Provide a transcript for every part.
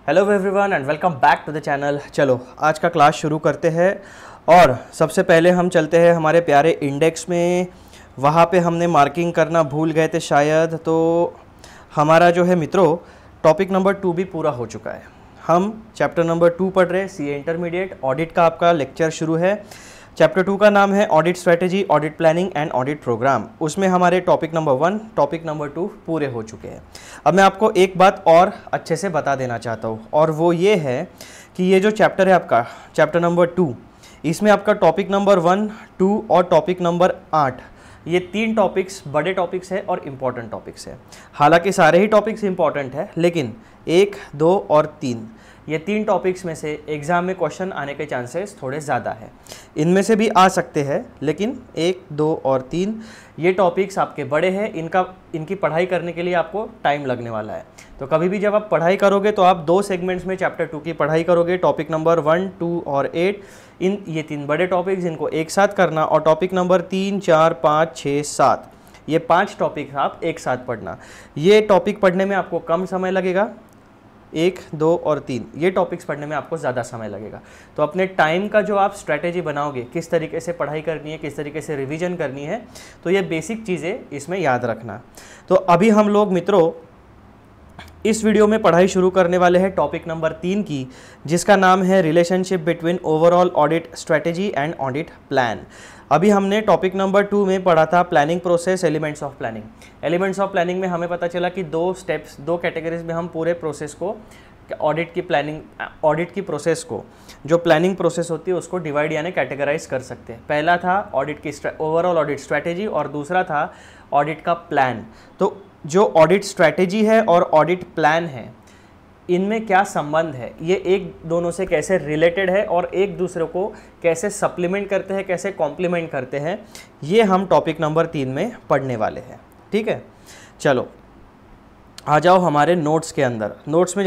Hello everyone and welcome back to the channel. चलो आज का क्लास शुरू करते हैं और सबसे पहले हम चलते हैं हमारे प्यारे इंडेक्स में। वहाँ पे हमने मार्किंग करना भूल गए थे शायद, तो हमारा जो है मित्रों टॉपिक नंबर 2 भी पूरा हो चुका है। हम चैप्टर नंबर 2 पढ़ रहे हैं, सीए इंटरमीडिएट ऑडिट का आपका लेक्चर शुरू है। चैप्टर 2 का नाम है audit strategy, audit planning and audit programme. उसमें हमारे टॉपिक नंबर 1, टॉपिक नंबर 2 पूरे हो चुके हैं। अब मैं आपको एक बात और अच्छे से बता देना चाहता हूँ, और वो ये है कि ये जो चैप्टर है आपका चैप्टर नंबर 2, इसमें आपका टॉपिक नंबर 1, 2 और टॉपिक नंबर 8, ये 3 टॉपिक्स बड़े टॉपिक्स है और इम्पॉर्टेंट टॉपिक्स है। हालांकि सारे ही टॉपिक्स इम्पॉर्टेंट है, लेकिन 1, 2 और 3 ये 3 टॉपिक्स में से एग्ज़ाम में क्वेश्चन आने के चांसेस थोड़े ज़्यादा है। इनमें से भी आ सकते हैं, लेकिन 1, 2 और 3 ये टॉपिक्स आपके बड़े हैं। इनकी पढ़ाई करने के लिए आपको टाइम लगने वाला है। तो कभी भी जब आप पढ़ाई करोगे तो आप 2 सेगमेंट्स में चैप्टर 2 की पढ़ाई करोगे। टॉपिक नंबर 1, 2 और 8 ये 3 बड़े टॉपिक्स, इनको एक साथ करना। और टॉपिक नंबर 3, 4, 5, 6, 7 ये 5 टॉपिक आप एक साथ पढ़ना। ये टॉपिक पढ़ने में आपको कम समय लगेगा, 1, 2 और 3 ये टॉपिक्स पढ़ने में आपको ज़्यादा समय लगेगा। तो अपने टाइम का जो आप स्ट्रैटेजी बनाओगे, किस तरीके से पढ़ाई करनी है, किस तरीके से रिवीजन करनी है, तो ये बेसिक चीज़ें इसमें याद रखना। तो अभी हम लोग मित्रों इस वीडियो में पढ़ाई शुरू करने वाले हैं टॉपिक नंबर 3 की, जिसका नाम है relationship between overall audit strategy and audit plan. अभी हमने टॉपिक नंबर 2 में पढ़ा था planning process, elements of planning. Elements of planning में हमें पता चला कि 2 स्टेप्स, 2 कैटेगरीज में हम पूरे प्रोसेस को ऑडिट की प्रोसेस को, जो प्लानिंग प्रोसेस होती है उसको डिवाइड यानी कैटेगराइज कर सकते हैं। पहला था ऑडिट की ओवरऑल ऑडिट स्ट्रैटेजी और दूसरा था ऑडिट का प्लान। तो जो ऑडिट स्ट्रैटेजी है और ऑडिट प्लान है, इनमें क्या संबंध है, ये एक दोनों से कैसे रिलेटेड है और एक दूसरे को कैसे सप्लीमेंट करते हैं, कैसे कॉम्प्लीमेंट करते हैं, ये हम टॉपिक नंबर 3 में पढ़ने वाले हैं। ठीक है, चलो आ जाओ हमारे नोट्स के अंदर। नोट्स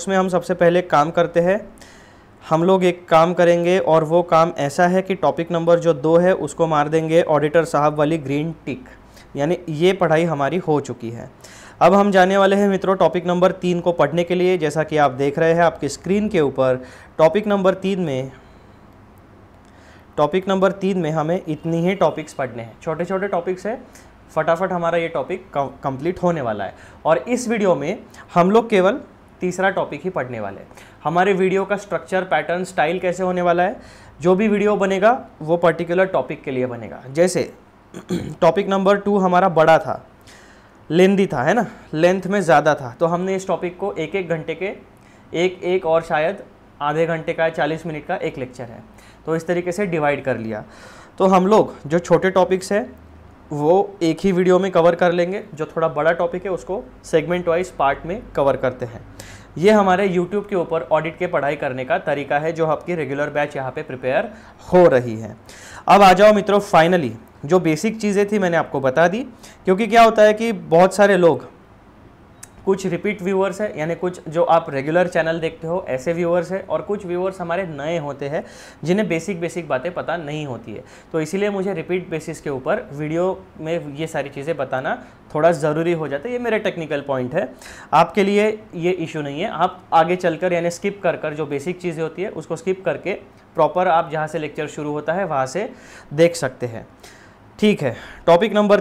में हम सबसे पहले काम करते हैं। हम लोग एक काम करेंगे और वो काम ऐसा है कि टॉपिक नंबर जो 2 है उसको मार देंगे ऑडिटर साहब वाली ग्रीन टिक, यानी ये पढ़ाई हमारी हो चुकी है। अब हम जाने वाले हैं मित्रों टॉपिक नंबर 3 को पढ़ने के लिए। जैसा कि आप देख रहे हैं आपकी स्क्रीन के ऊपर, टॉपिक नंबर 3 में हमें इतनी ही टॉपिक्स पढ़ने हैं। छोटे छोटे टॉपिक्स है, फटाफट हमारा ये टॉपिक कंप्लीट होने वाला है। और इस वीडियो में हम लोग केवल तीसरा टॉपिक ही पढ़ने वाले हैं। हमारे वीडियो का स्ट्रक्चर, पैटर्न, स्टाइल कैसे होने वाला है, जो भी वीडियो बनेगा वो पर्टिकुलर टॉपिक के लिए बनेगा। जैसे टॉपिक नंबर 2 हमारा बड़ा था, लेंथी था, है ना, लेंथ में ज़्यादा था, तो हमने इस टॉपिक को एक घंटे के एक और शायद आधे घंटे का 40 मिनट का एक लेक्चर है, तो इस तरीके से डिवाइड कर लिया। तो हम लोग जो छोटे टॉपिक्स हैं वो एक ही वीडियो में कवर कर लेंगे, जो थोड़ा बड़ा टॉपिक है उसको सेगमेंट वाइज पार्ट में कवर करते हैं। ये हमारे YouTube के ऊपर ऑडिट के पढ़ाई करने का तरीका है, जो आपकी रेगुलर बैच यहाँ पे प्रिपेयर हो रही है। अब आ जाओ मित्रों, फाइनली जो बेसिक चीज़ें थी मैंने आपको बता दी, क्योंकि क्या होता है कि बहुत सारे लोग, कुछ रिपीट व्यूअर्स है, यानी कुछ जो आप रेगुलर चैनल देखते हो ऐसे व्यूअर्स है, और कुछ व्यूअर्स हमारे नए होते हैं जिन्हें बेसिक बातें पता नहीं होती है। तो इसीलिए मुझे रिपीट बेसिस के ऊपर वीडियो में ये सारी चीज़ें बताना थोड़ा ज़रूरी हो जाता है। ये मेरा टेक्निकल पॉइंट है, आपके लिए ये इशू नहीं है। आप आगे चलकर यानी स्किप कर जो बेसिक चीज़ें होती है उसको स्किप करके प्रॉपर आप जहाँ से लेक्चर शुरू होता है वहाँ से देख सकते हैं। ठीक है, टॉपिक नंबर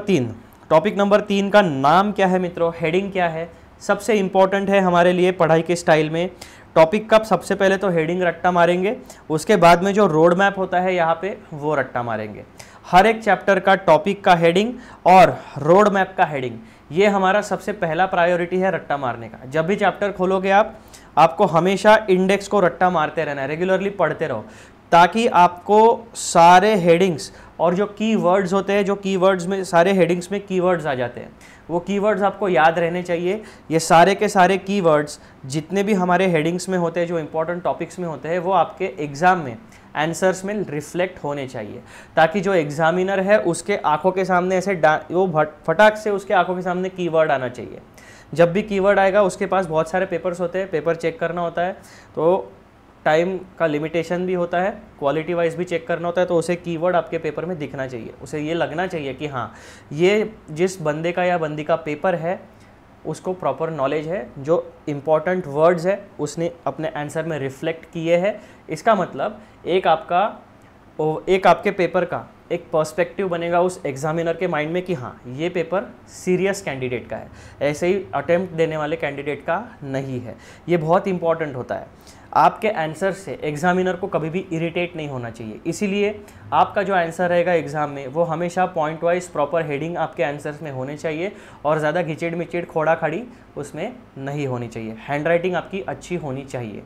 3 का नाम क्या है मित्रों, हेडिंग क्या है, सबसे इम्पॉर्टेंट है हमारे लिए पढ़ाई के स्टाइल में। टॉपिक का सबसे पहले तो हेडिंग रट्टा मारेंगे, उसके बाद में जो रोड मैप होता है यहाँ पे वो रट्टा मारेंगे। हर एक चैप्टर का टॉपिक का हेडिंग और रोड मैप का हेडिंग, ये हमारा सबसे पहला प्रायोरिटी है रट्टा मारने का। जब भी चैप्टर खोलोगे आपको हमेशा इंडेक्स को रट्टा मारते रहना है, रेगुलरली पढ़ते रहो, ताकि आपको सारे हेडिंग्स और जो कीवर्ड्स होते हैं, जो कीवर्ड्स में सारे हेडिंग्स में कीवर्ड्स आ जाते हैं, वो कीवर्ड्स आपको याद रहने चाहिए। ये सारे के सारे कीवर्ड्स जितने भी हमारे हेडिंग्स में होते हैं, जो इंपॉर्टेंट टॉपिक्स में होते हैं, वो आपके एग्जाम में आंसर्स में रिफ्लेक्ट होने चाहिए, ताकि जो एग्जामिनर है उसके आंखों के सामने ऐसे वो फटाक से उसके आंखों के सामने कीवर्ड आना चाहिए। जब भी कीवर्ड आएगा उसके पास बहुत सारे पेपर्स होते हैं, पेपर चेक करना होता है, तो टाइम का लिमिटेशन भी होता है, क्वालिटी वाइज भी चेक करना होता है, तो उसे कीवर्ड आपके पेपर में दिखना चाहिए। उसे ये लगना चाहिए कि हाँ, ये जिस बंदे का या बंदी का पेपर है उसको प्रॉपर नॉलेज है, जो इम्पॉर्टेंट वर्ड्स है उसने अपने आंसर में रिफ्लेक्ट किए हैं। इसका मतलब एक आपके पेपर का एक पर्सपेक्टिव बनेगा उस एग्जामिनर के माइंड में कि हाँ ये पेपर सीरियस कैंडिडेट का है, ऐसे ही अटेम्प्ट देने वाले कैंडिडेट का नहीं है। ये बहुत इंपॉर्टेंट होता है। आपके आंसर से एग्जामिनर को कभी भी इरिटेट नहीं होना चाहिए, इसीलिए आपका जो आंसर रहेगा एग्ज़ाम में वो हमेशा पॉइंट वाइज प्रॉपर हेडिंग आपके आंसर्स में होने चाहिए और ज़्यादा घिचेड़ मिचेड़ खोड़ा खाड़ी उसमें नहीं होनी चाहिए। हैंड राइटिंग आपकी अच्छी होनी चाहिए।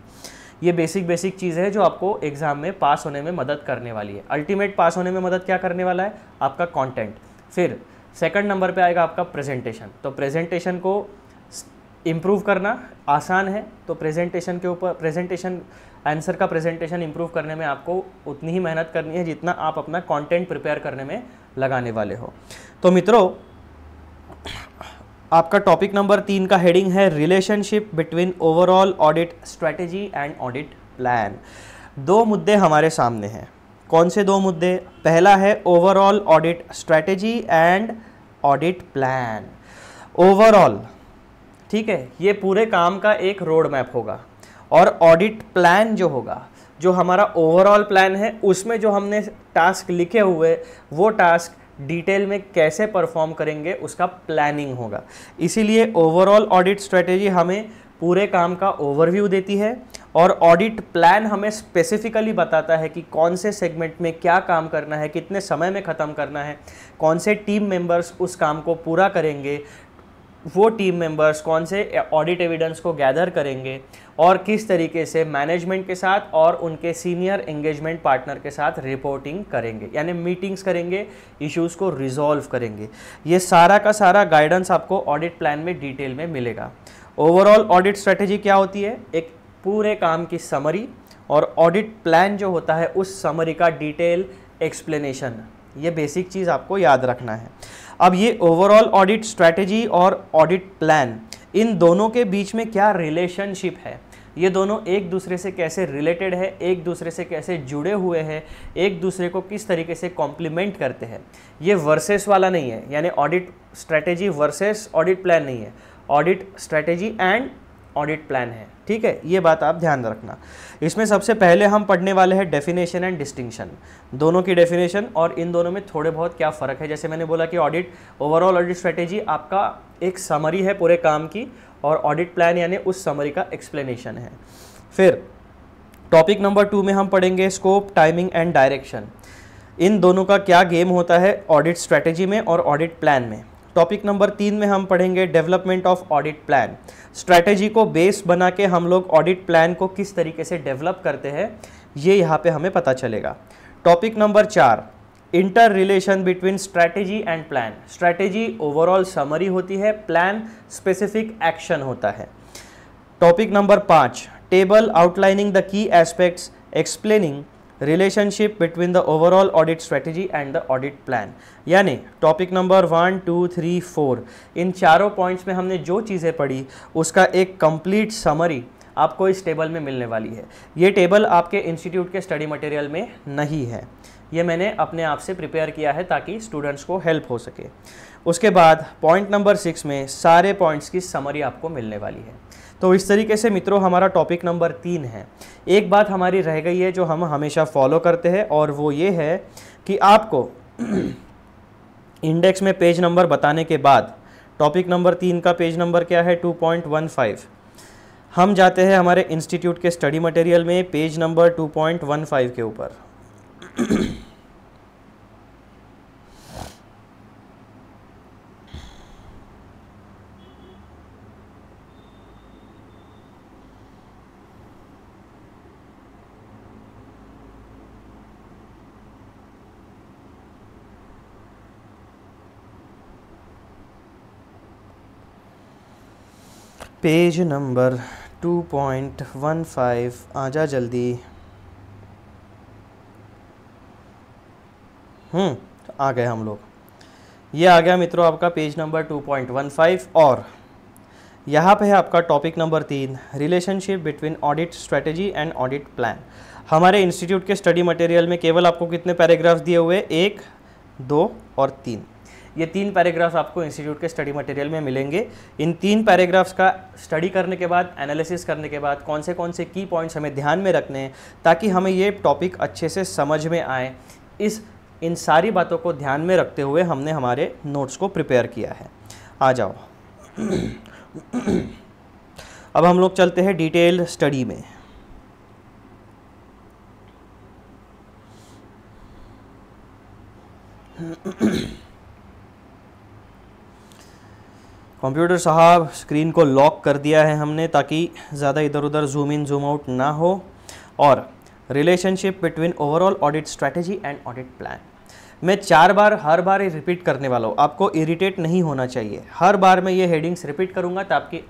ये बेसिक चीज़ है जो आपको एग्ज़ाम में पास होने में मदद करने वाली है। अल्टीमेट पास होने में मदद क्या करने वाला है? आपका कंटेंट। फिर सेकंड नंबर पे आएगा आपका प्रेजेंटेशन। तो प्रेजेंटेशन को इम्प्रूव करना आसान है, तो प्रेजेंटेशन के ऊपर आंसर का प्रेजेंटेशन इम्प्रूव करने में आपको उतनी ही मेहनत करनी है जितना आप अपना कंटेंट प्रिपेयर करने में लगाने वाले हो। तो मित्रों, आपका टॉपिक नंबर 3 का हेडिंग है relationship between overall audit strategy and audit plan. 2 मुद्दे हमारे सामने हैं। कौन से 2 मुद्दे? पहला है overall audit strategy and audit plan. Overall, ठीक है, ये पूरे काम का एक रोड मैप होगा, और ऑडिट प्लान जो होगा, जो हमारा ओवरऑल प्लान है, उसमें जो हमने टास्क लिखे हुए वो टास्क डिटेल में कैसे परफॉर्म करेंगे उसका प्लानिंग होगा। इसीलिए ओवरऑल ऑडिट स्ट्रेटेजी हमें पूरे काम का ओवरव्यू देती है और ऑडिट प्लान हमें स्पेसिफिकली बताता है कि कौन से सेगमेंट में क्या काम करना है, कितने समय में ख़त्म करना है, कौन से टीम मेंबर्स उस काम को पूरा करेंगे, वो टीम मेंबर्स कौन से ऑडिट एविडेंस को गैदर करेंगे और किस तरीके से मैनेजमेंट के साथ और उनके सीनियर एंगेजमेंट पार्टनर के साथ रिपोर्टिंग करेंगे, यानी मीटिंग्स करेंगे, इश्यूज़ को रिजॉल्व करेंगे। ये सारा का सारा गाइडेंस आपको ऑडिट प्लान में डिटेल में मिलेगा। ओवरऑल ऑडिट स्ट्रेटेजी क्या होती है? एक पूरे काम की समरी, और ऑडिट प्लान जो होता है उस समरी का डिटेल एक्सप्लेनेशन। ये बेसिक चीज़ आपको याद रखना है। अब ये ओवरऑल ऑडिट स्ट्रैटेजी और ऑडिट प्लान, इन दोनों के बीच में क्या रिलेशनशिप है, ये दोनों एक दूसरे से कैसे रिलेटेड है, एक दूसरे से कैसे जुड़े हुए हैं, एक दूसरे को किस तरीके से कॉम्प्लीमेंट करते हैं, ये वर्सेस वाला नहीं है, यानी audit strategy versus audit plan नहीं है, audit strategy and audit plan है। ठीक है, ये बात आप ध्यान रखना। इसमें सबसे पहले हम पढ़ने वाले हैं डेफिनेशन एंड डिस्टिंक्शन, दोनों की डेफिनेशन और इन दोनों में थोड़े बहुत क्या फ़र्क है। जैसे मैंने बोला कि ओवरऑल ऑडिट स्ट्रेटेजी आपका एक समरी है पूरे काम की, और ऑडिट प्लान यानी उस समरी का एक्सप्लेनेशन है। फिर टॉपिक नंबर 2 में हम पढ़ेंगे स्कोप, टाइमिंग एंड डायरेक्शन। इन दोनों का क्या गेम होता है ऑडिट स्ट्रेटेजी में और ऑडिट प्लान में। टॉपिक नंबर 3 में हम पढ़ेंगे development of audit plan. Strategy को बेस बना के हम लोग ऑडिट प्लान को किस तरीके से डेवलप करते हैं, ये यहाँ पे हमें पता चलेगा। Topic number 4 inter relation between strategy and plan. Strategy overall summary होती है, प्लान स्पेसिफिक एक्शन होता है। Topic number 5 table outlining the key aspects explaining relationship between the overall audit strategy and the audit plan. यानी topic number 1, 2, 3, 4 इन चारों points में हमने जो चीज़ें पढ़ी उसका एक कंप्लीट समरी आपको इस टेबल में मिलने वाली है। ये टेबल आपके इंस्टीट्यूट के स्टडी मटेरियल में नहीं है, ये मैंने अपने आप से प्रिपेयर किया है ताकि स्टूडेंट्स को हेल्प हो सके। उसके बाद पॉइंट नंबर 6 में सारे पॉइंट्स की समरी आपको मिलने वाली है। तो इस तरीके से मित्रों हमारा टॉपिक नंबर 3 है। एक बात हमारी रह गई है जो हम हमेशा फॉलो करते हैं, और वो ये है कि आपको इंडेक्स में पेज नंबर बताने के बाद टॉपिक नंबर 3 का पेज नंबर क्या है 2.15। हम जाते हैं हमारे इंस्टीट्यूट के स्टडी मटेरियल में पेज नंबर 2.15 के ऊपर। पेज नंबर 2.15 आजा जल्दी। आ गए हम लोग। ये आ गया मित्रों आपका पेज नंबर 2.15, और यहाँ पे है आपका topic number 3 relationship between audit strategy and audit plan. हमारे इंस्टीट्यूट के स्टडी मटेरियल में केवल आपको कितने पैराग्राफ्स दिए हुए? 1, 2 और 3। ये 3 पैराग्राफ्स आपको इंस्टीट्यूट के स्टडी मटेरियल में मिलेंगे। इन 3 पैराग्राफ्स का स्टडी करने के बाद, एनालिसिस करने के बाद कौन से की पॉइंट्स हमें ध्यान में रखने हैं ताकि हमें ये टॉपिक अच्छे से समझ में आए, इन सारी बातों को ध्यान में रखते हुए हमने हमारे नोट्स को प्रिपेयर किया है। आ जाओ अब हम लोग चलते हैं डिटेल स्टडी में। कंप्यूटर साहब स्क्रीन को लॉक कर दिया है हमने ताकि ज़्यादा इधर उधर जूम इन जूम आउट ना हो। और relationship between overall audit strategy and audit plan, मैं हर बार रिपीट करने वाला हूँ, आपको इरिटेट नहीं होना चाहिए। हर बार मैं ये हेडिंग्स रिपीट करूँगा ताकि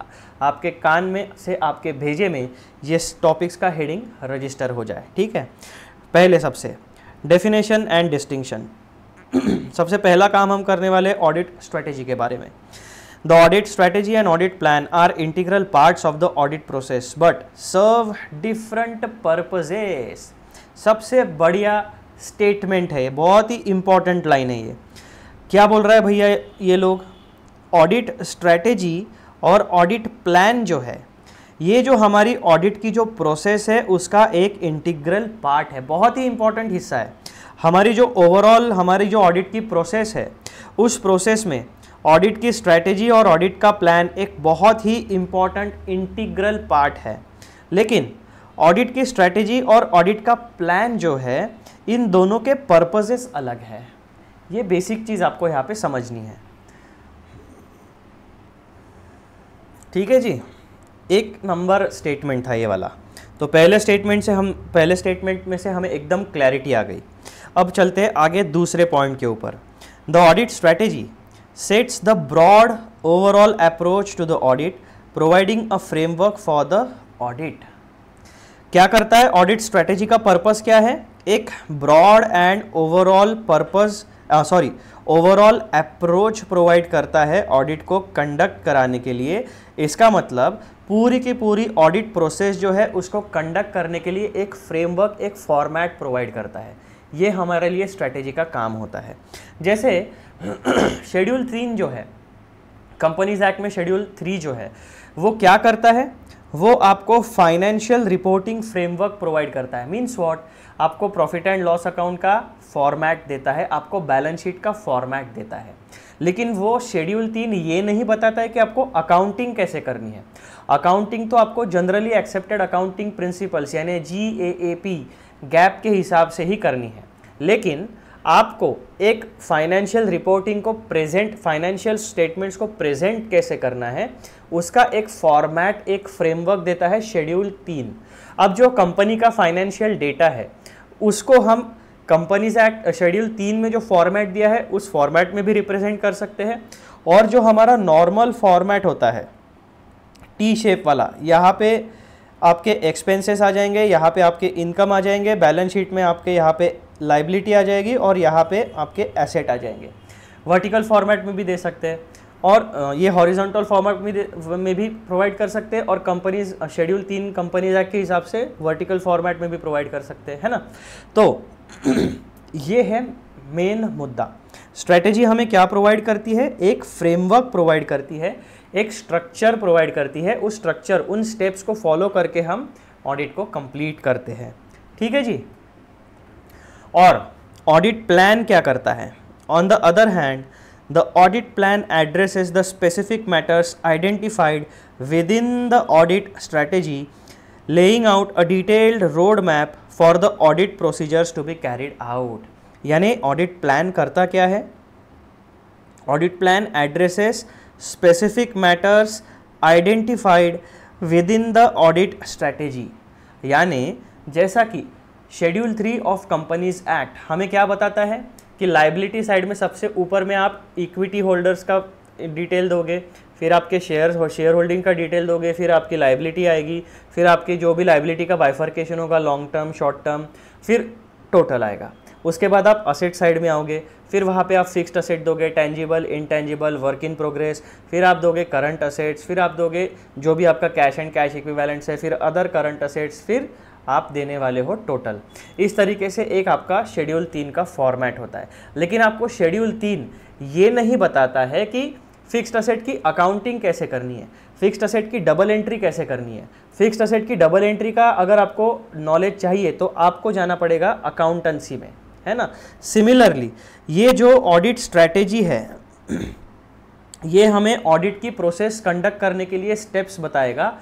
आपके कान में से, आपके भेजे में ये टॉपिक्स का हेडिंग रजिस्टर हो जाए, ठीक है। पहले सबसे डेफिनेशन एंड डिस्टिंक्शन, सबसे पहला काम हम करने वाले ऑडिट स्ट्रैटेजी के बारे में। The audit strategy and audit plan are integral parts of the audit process but serve different purposes. सबसे बढ़िया स्टेटमेंट है, बहुत ही इंपॉर्टेंट लाइन है ये। क्या बोल रहा है भैया ये लोग, ऑडिट स्ट्रैटेजी और ऑडिट प्लान जो है, ये जो हमारी ऑडिट की जो प्रोसेस है उसका एक इंटीग्रल पार्ट है, बहुत ही इंपॉर्टेंट हिस्सा है। हमारी जो ओवरऑल हमारी जो ऑडिट की प्रोसेस है, उस प्रोसेस में ऑडिट की स्ट्रैटेजी और ऑडिट का प्लान एक बहुत ही इंपॉर्टेंट इंटीग्रल पार्ट है। लेकिन ऑडिट की स्ट्रैटेजी और ऑडिट का प्लान जो है, इन दोनों के पर्पसेस अलग है। ये बेसिक चीज़ आपको यहाँ पे समझनी है, ठीक है जी। एक नंबर स्टेटमेंट था ये वाला, तो पहले स्टेटमेंट में से हमें एकदम क्लैरिटी आ गई। अब चलते हैं आगे दूसरे पॉइंट के ऊपर। The audit strategy sets the broad overall approach to the audit, providing a framework for the audit. क्या करता है ऑडिट स्ट्रैटेजी का पर्पस क्या है? एक broad and overall approach provide करता है ऑडिट को कंडक्ट कराने के लिए। इसका मतलब पूरी की पूरी ऑडिट प्रोसेस जो है उसको कंडक्ट करने के लिए एक फ्रेमवर्क, एक फॉर्मेट प्रोवाइड करता है। ये हमारे लिए स्ट्रैटेजी का काम होता है। जैसे शेड्यूल 3 जो है, कंपनीज एक्ट में शेड्यूल 3 जो है वो क्या करता है? वो आपको फाइनेंशियल रिपोर्टिंग फ्रेमवर्क प्रोवाइड करता है। Means what? आपको प्रॉफिट एंड लॉस अकाउंट का फॉर्मेट देता है, आपको बैलेंस शीट का फॉर्मेट देता है। लेकिन वो शेड्यूल 3 ये नहीं बताता है कि आपको अकाउंटिंग कैसे करनी है। अकाउंटिंग तो आपको जनरली एक्सेप्टेड अकाउंटिंग प्रिंसिपल्स यानी GAAP गैप के हिसाब से ही करनी है। लेकिन आपको एक फाइनेंशियल रिपोर्टिंग को प्रेजेंट, फाइनेंशियल स्टेटमेंट्स को प्रेजेंट कैसे करना है, उसका एक फॉर्मेट, एक फ्रेमवर्क देता है शेड्यूल 3। अब जो कंपनी का फाइनेंशियल डेटा है उसको हम कंपनीज एक्ट शेड्यूल 3 में जो फॉर्मेट दिया है उस फॉर्मेट में भी रिप्रेजेंट कर सकते हैं। और जो हमारा नॉर्मल फॉर्मेट होता है टी शेप वाला, यहाँ पे आपके एक्सपेंसेस आ जाएंगे, यहाँ पे आपके इनकम आ जाएंगे, बैलेंस शीट में आपके यहाँ पे लाइबिलिटी आ जाएगी और यहाँ पे आपके एसेट आ जाएंगे। वर्टिकल फॉर्मेट में भी दे सकते हैं और ये हॉरिजॉन्टल फॉर्मेट में भी प्रोवाइड कर सकते हैं। और कंपनीज शेड्यूल 3 कंपनीज एक्ट के हिसाब से वर्टिकल फॉर्मेट में भी प्रोवाइड कर सकते हैं, है ना। तो ये है मेन मुद्दा। स्ट्रेटेजी हमें क्या प्रोवाइड करती है? एक फ्रेमवर्क प्रोवाइड करती है, एक स्ट्रक्चर प्रोवाइड करती है। उस स्ट्रक्चर, उन स्टेप्स को फॉलो करके हम ऑडिट को कंप्लीट करते हैं, ठीक है जी। और ऑडिट प्लान क्या करता है? On the other hand, the audit plan addresses the specific matters identified within the audit strategy, laying out a detailed road map for the audit procedures to be carried out. यानी audit plan करता क्या है? Audit plan addresses specific matters identified within the audit strategy. यानी जैसा कि schedule 3 of companies act हमें क्या बताता है कि लाइबिलिटी साइड में सबसे ऊपर में आप इक्विटी होल्डर्स का डिटेल दोगे, फिर आपके शेयर होल्डिंग का डिटेल दोगे, फिर आपकी लाइबिलिटी आएगी, फिर आपकी जो भी लाइबिलिटी का बाइफर्केशन होगा, लॉन्ग टर्म, शॉर्ट टर्म, फिर टोटल आएगा। उसके बाद आप असेट साइड में आओगे, फिर वहाँ पे आप फिक्स्ड असेट दोगे, tangible, intangible, work in progress, फिर आप दोगे करंट असेट्स, फिर आप दोगे जो भी आपका कैश एंड कैश इक्विवेलेंट्स है, फिर अदर करंट असेट्स, फिर आप देने वाले हो टोटल। इस तरीके से एक आपका शेड्यूल 3 का फॉर्मेट होता है। लेकिन आपको शेड्यूल 3 ये नहीं बताता है कि फिक्स्ड असेट की अकाउंटिंग कैसे करनी है, फिक्स्ड असेट की डबल एंट्री कैसे करनी है। फिक्स्ड असेट की डबल एंट्री का अगर आपको नॉलेज चाहिए तो आपको जाना पड़ेगा अकाउंटेंसी में, है ना। सिमिलरली ये जो ऑडिट स्ट्रैटेजी है ये हमें ऑडिट की प्रोसेस कंडक्ट करने के लिए स्टेप्स बताएगा,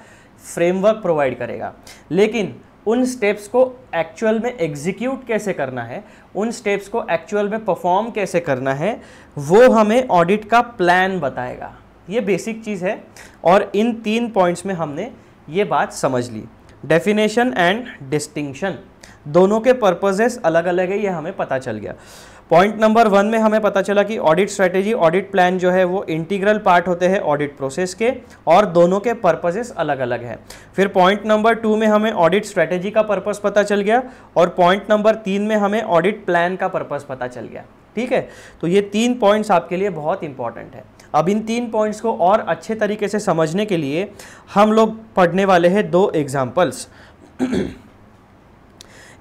फ्रेमवर्क प्रोवाइड करेगा। लेकिन उन स्टेप्स को एक्चुअल में एग्जीक्यूट कैसे करना है, उन स्टेप्स को एक्चुअल में परफॉर्म कैसे करना है, वो हमें ऑडिट का प्लान बताएगा। ये बेसिक चीज़ है और इन 3 पॉइंट्स में हमने ये बात समझ ली। डेफिनेशन एंड डिस्टिंक्शन दोनों के पर्पसेस अलग अलग है, ये हमें पता चल गया। पॉइंट नंबर 1 में हमें पता चला कि ऑडिट स्ट्रेटेजी, ऑडिट प्लान जो है वो इंटीग्रल पार्ट होते हैं ऑडिट प्रोसेस के और दोनों के पर्पसेस अलग अलग हैं। फिर पॉइंट नंबर 2 में हमें ऑडिट स्ट्रेटेजी का पर्पस पता चल गया और पॉइंट नंबर 3 में हमें ऑडिट प्लान का पर्पस पता चल गया। ठीक है, तो ये 3 पॉइंट्स आपके लिए बहुत इंपॉर्टेंट है। अब इन 3 पॉइंट्स को और अच्छे तरीके से समझने के लिए हम लोग पढ़ने वाले हैं 2 एग्जाम्पल्स।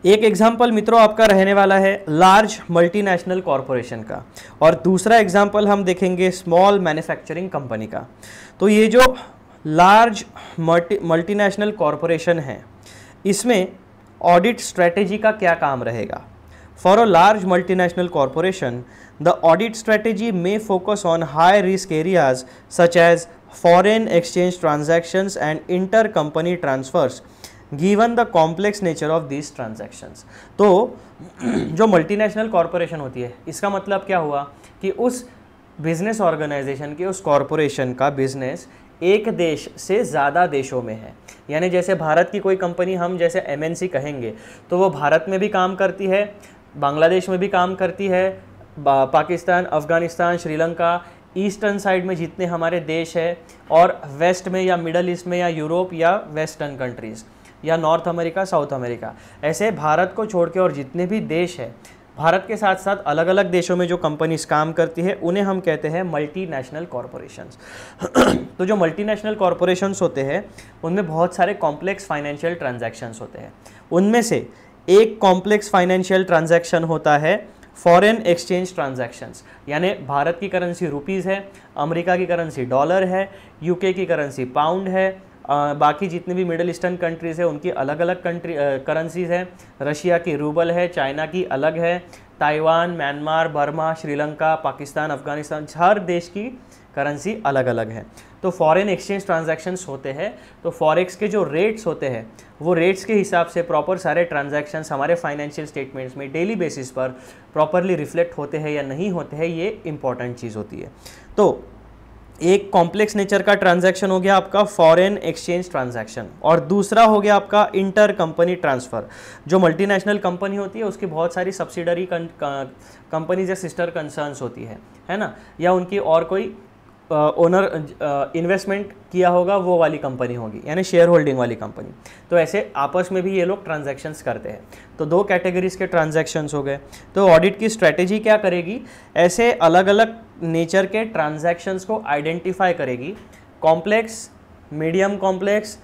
एक एग्जाम्पल मित्रों आपका रहने वाला है लार्ज मल्टीनेशनल कॉरपोरेशन का और दूसरा एग्जाम्पल हम देखेंगे स्मॉल मैन्युफैक्चरिंग कंपनी का। तो ये जो लार्ज मल्टीनेशनल कॉरपोरेशन है इसमें ऑडिट स्ट्रेटेजी का क्या काम रहेगा। For a large multinational corporation the audit strategy may focus on high risk areas such as foreign exchange transactions and inter company transfers given the complex nature of these transactions. तो जो multinational corporation होती है इसका मतलब क्या हुआ कि उस बिजनेस ऑर्गेनाइजेशन के, उस कॉरपोरेशन का बिजनेस एक देश से ज़्यादा देशों में है। यानी जैसे भारत की कोई कंपनी हम जैसे MNC कहेंगे तो वो भारत में भी काम करती है, बांग्लादेश में भी काम करती है, पाकिस्तान, अफ़गानिस्तान, श्रीलंका, ईस्टर्न साइड में जितने हमारे देश है और वेस्ट में या मिडल ईस्ट में या यूरोप या वेस्टर्न कंट्रीज़ या नॉर्थ अमेरिका, साउथ अमेरिका, ऐसे भारत को छोड़ के और जितने भी देश है, भारत के साथ साथ अलग अलग देशों में जो कंपनीज काम करती है उन्हें हम कहते हैं मल्टीनेशनल कॉरपोरेशंस। तो जो मल्टीनेशनल कॉरपोरेशंस होते हैं उनमें बहुत सारे कॉम्प्लेक्स फाइनेंशियल ट्रांजैक्शंस होते हैं। उनमें से एक कॉम्प्लेक्स फाइनेंशियल ट्रांजैक्शन होता है फॉरेन एक्सचेंज ट्रांजैक्शंस, यानी भारत की करेंसी रुपीज़ है, अमेरिका की करेंसी डॉलर है, UK की करेंसी पाउंड है, बाकी जितने भी मिडिल ईस्टर्न कंट्रीज़ है उनकी अलग अलग करेंसीज़ हैं, रशिया की रूबल है, चाइना की अलग है, Taiwan, Myanmar, Burma, Sri Lanka, Pakistan, Afghanistan, हर देश की करेंसी अलग अलग है। तो फॉरेन एक्सचेंज ट्रांजैक्शंस होते हैं तो फॉरेक्स के जो रेट्स होते हैं वो रेट्स के हिसाब से प्रॉपर सारे ट्रांजैक्शंस हमारे फाइनेंशियल स्टेटमेंट्स में डेली बेसिस पर प्रॉपरली रिफ्लेक्ट होते हैं या नहीं होते हैं, ये इंपॉर्टेंट चीज़ होती है। तो एक कॉम्प्लेक्स नेचर का ट्रांजैक्शन हो गया आपका फॉरेन एक्सचेंज ट्रांजैक्शन और दूसरा हो गया आपका इंटर कंपनी ट्रांसफ़र। जो मल्टीनेशनल कंपनी होती है उसकी बहुत सारी सब्सिडरी कंपनीज या सिस्टर कंसर्न्स होती है ना, या उनकी और कोई ओनर इन्वेस्टमेंट किया होगा वो वाली कंपनी होगी, यानी शेयर होल्डिंग वाली कंपनी। तो ऐसे आपस में भी ये लोग ट्रांजैक्शंस करते हैं। तो 2 कैटेगरीज के ट्रांजैक्शंस हो गए। तो ऑडिट की स्ट्रेटेजी क्या करेगी, ऐसे अलग अलग नेचर के ट्रांजैक्शंस को आइडेंटिफाई करेगी, कॉम्प्लेक्स, मीडियम कॉम्प्लेक्स,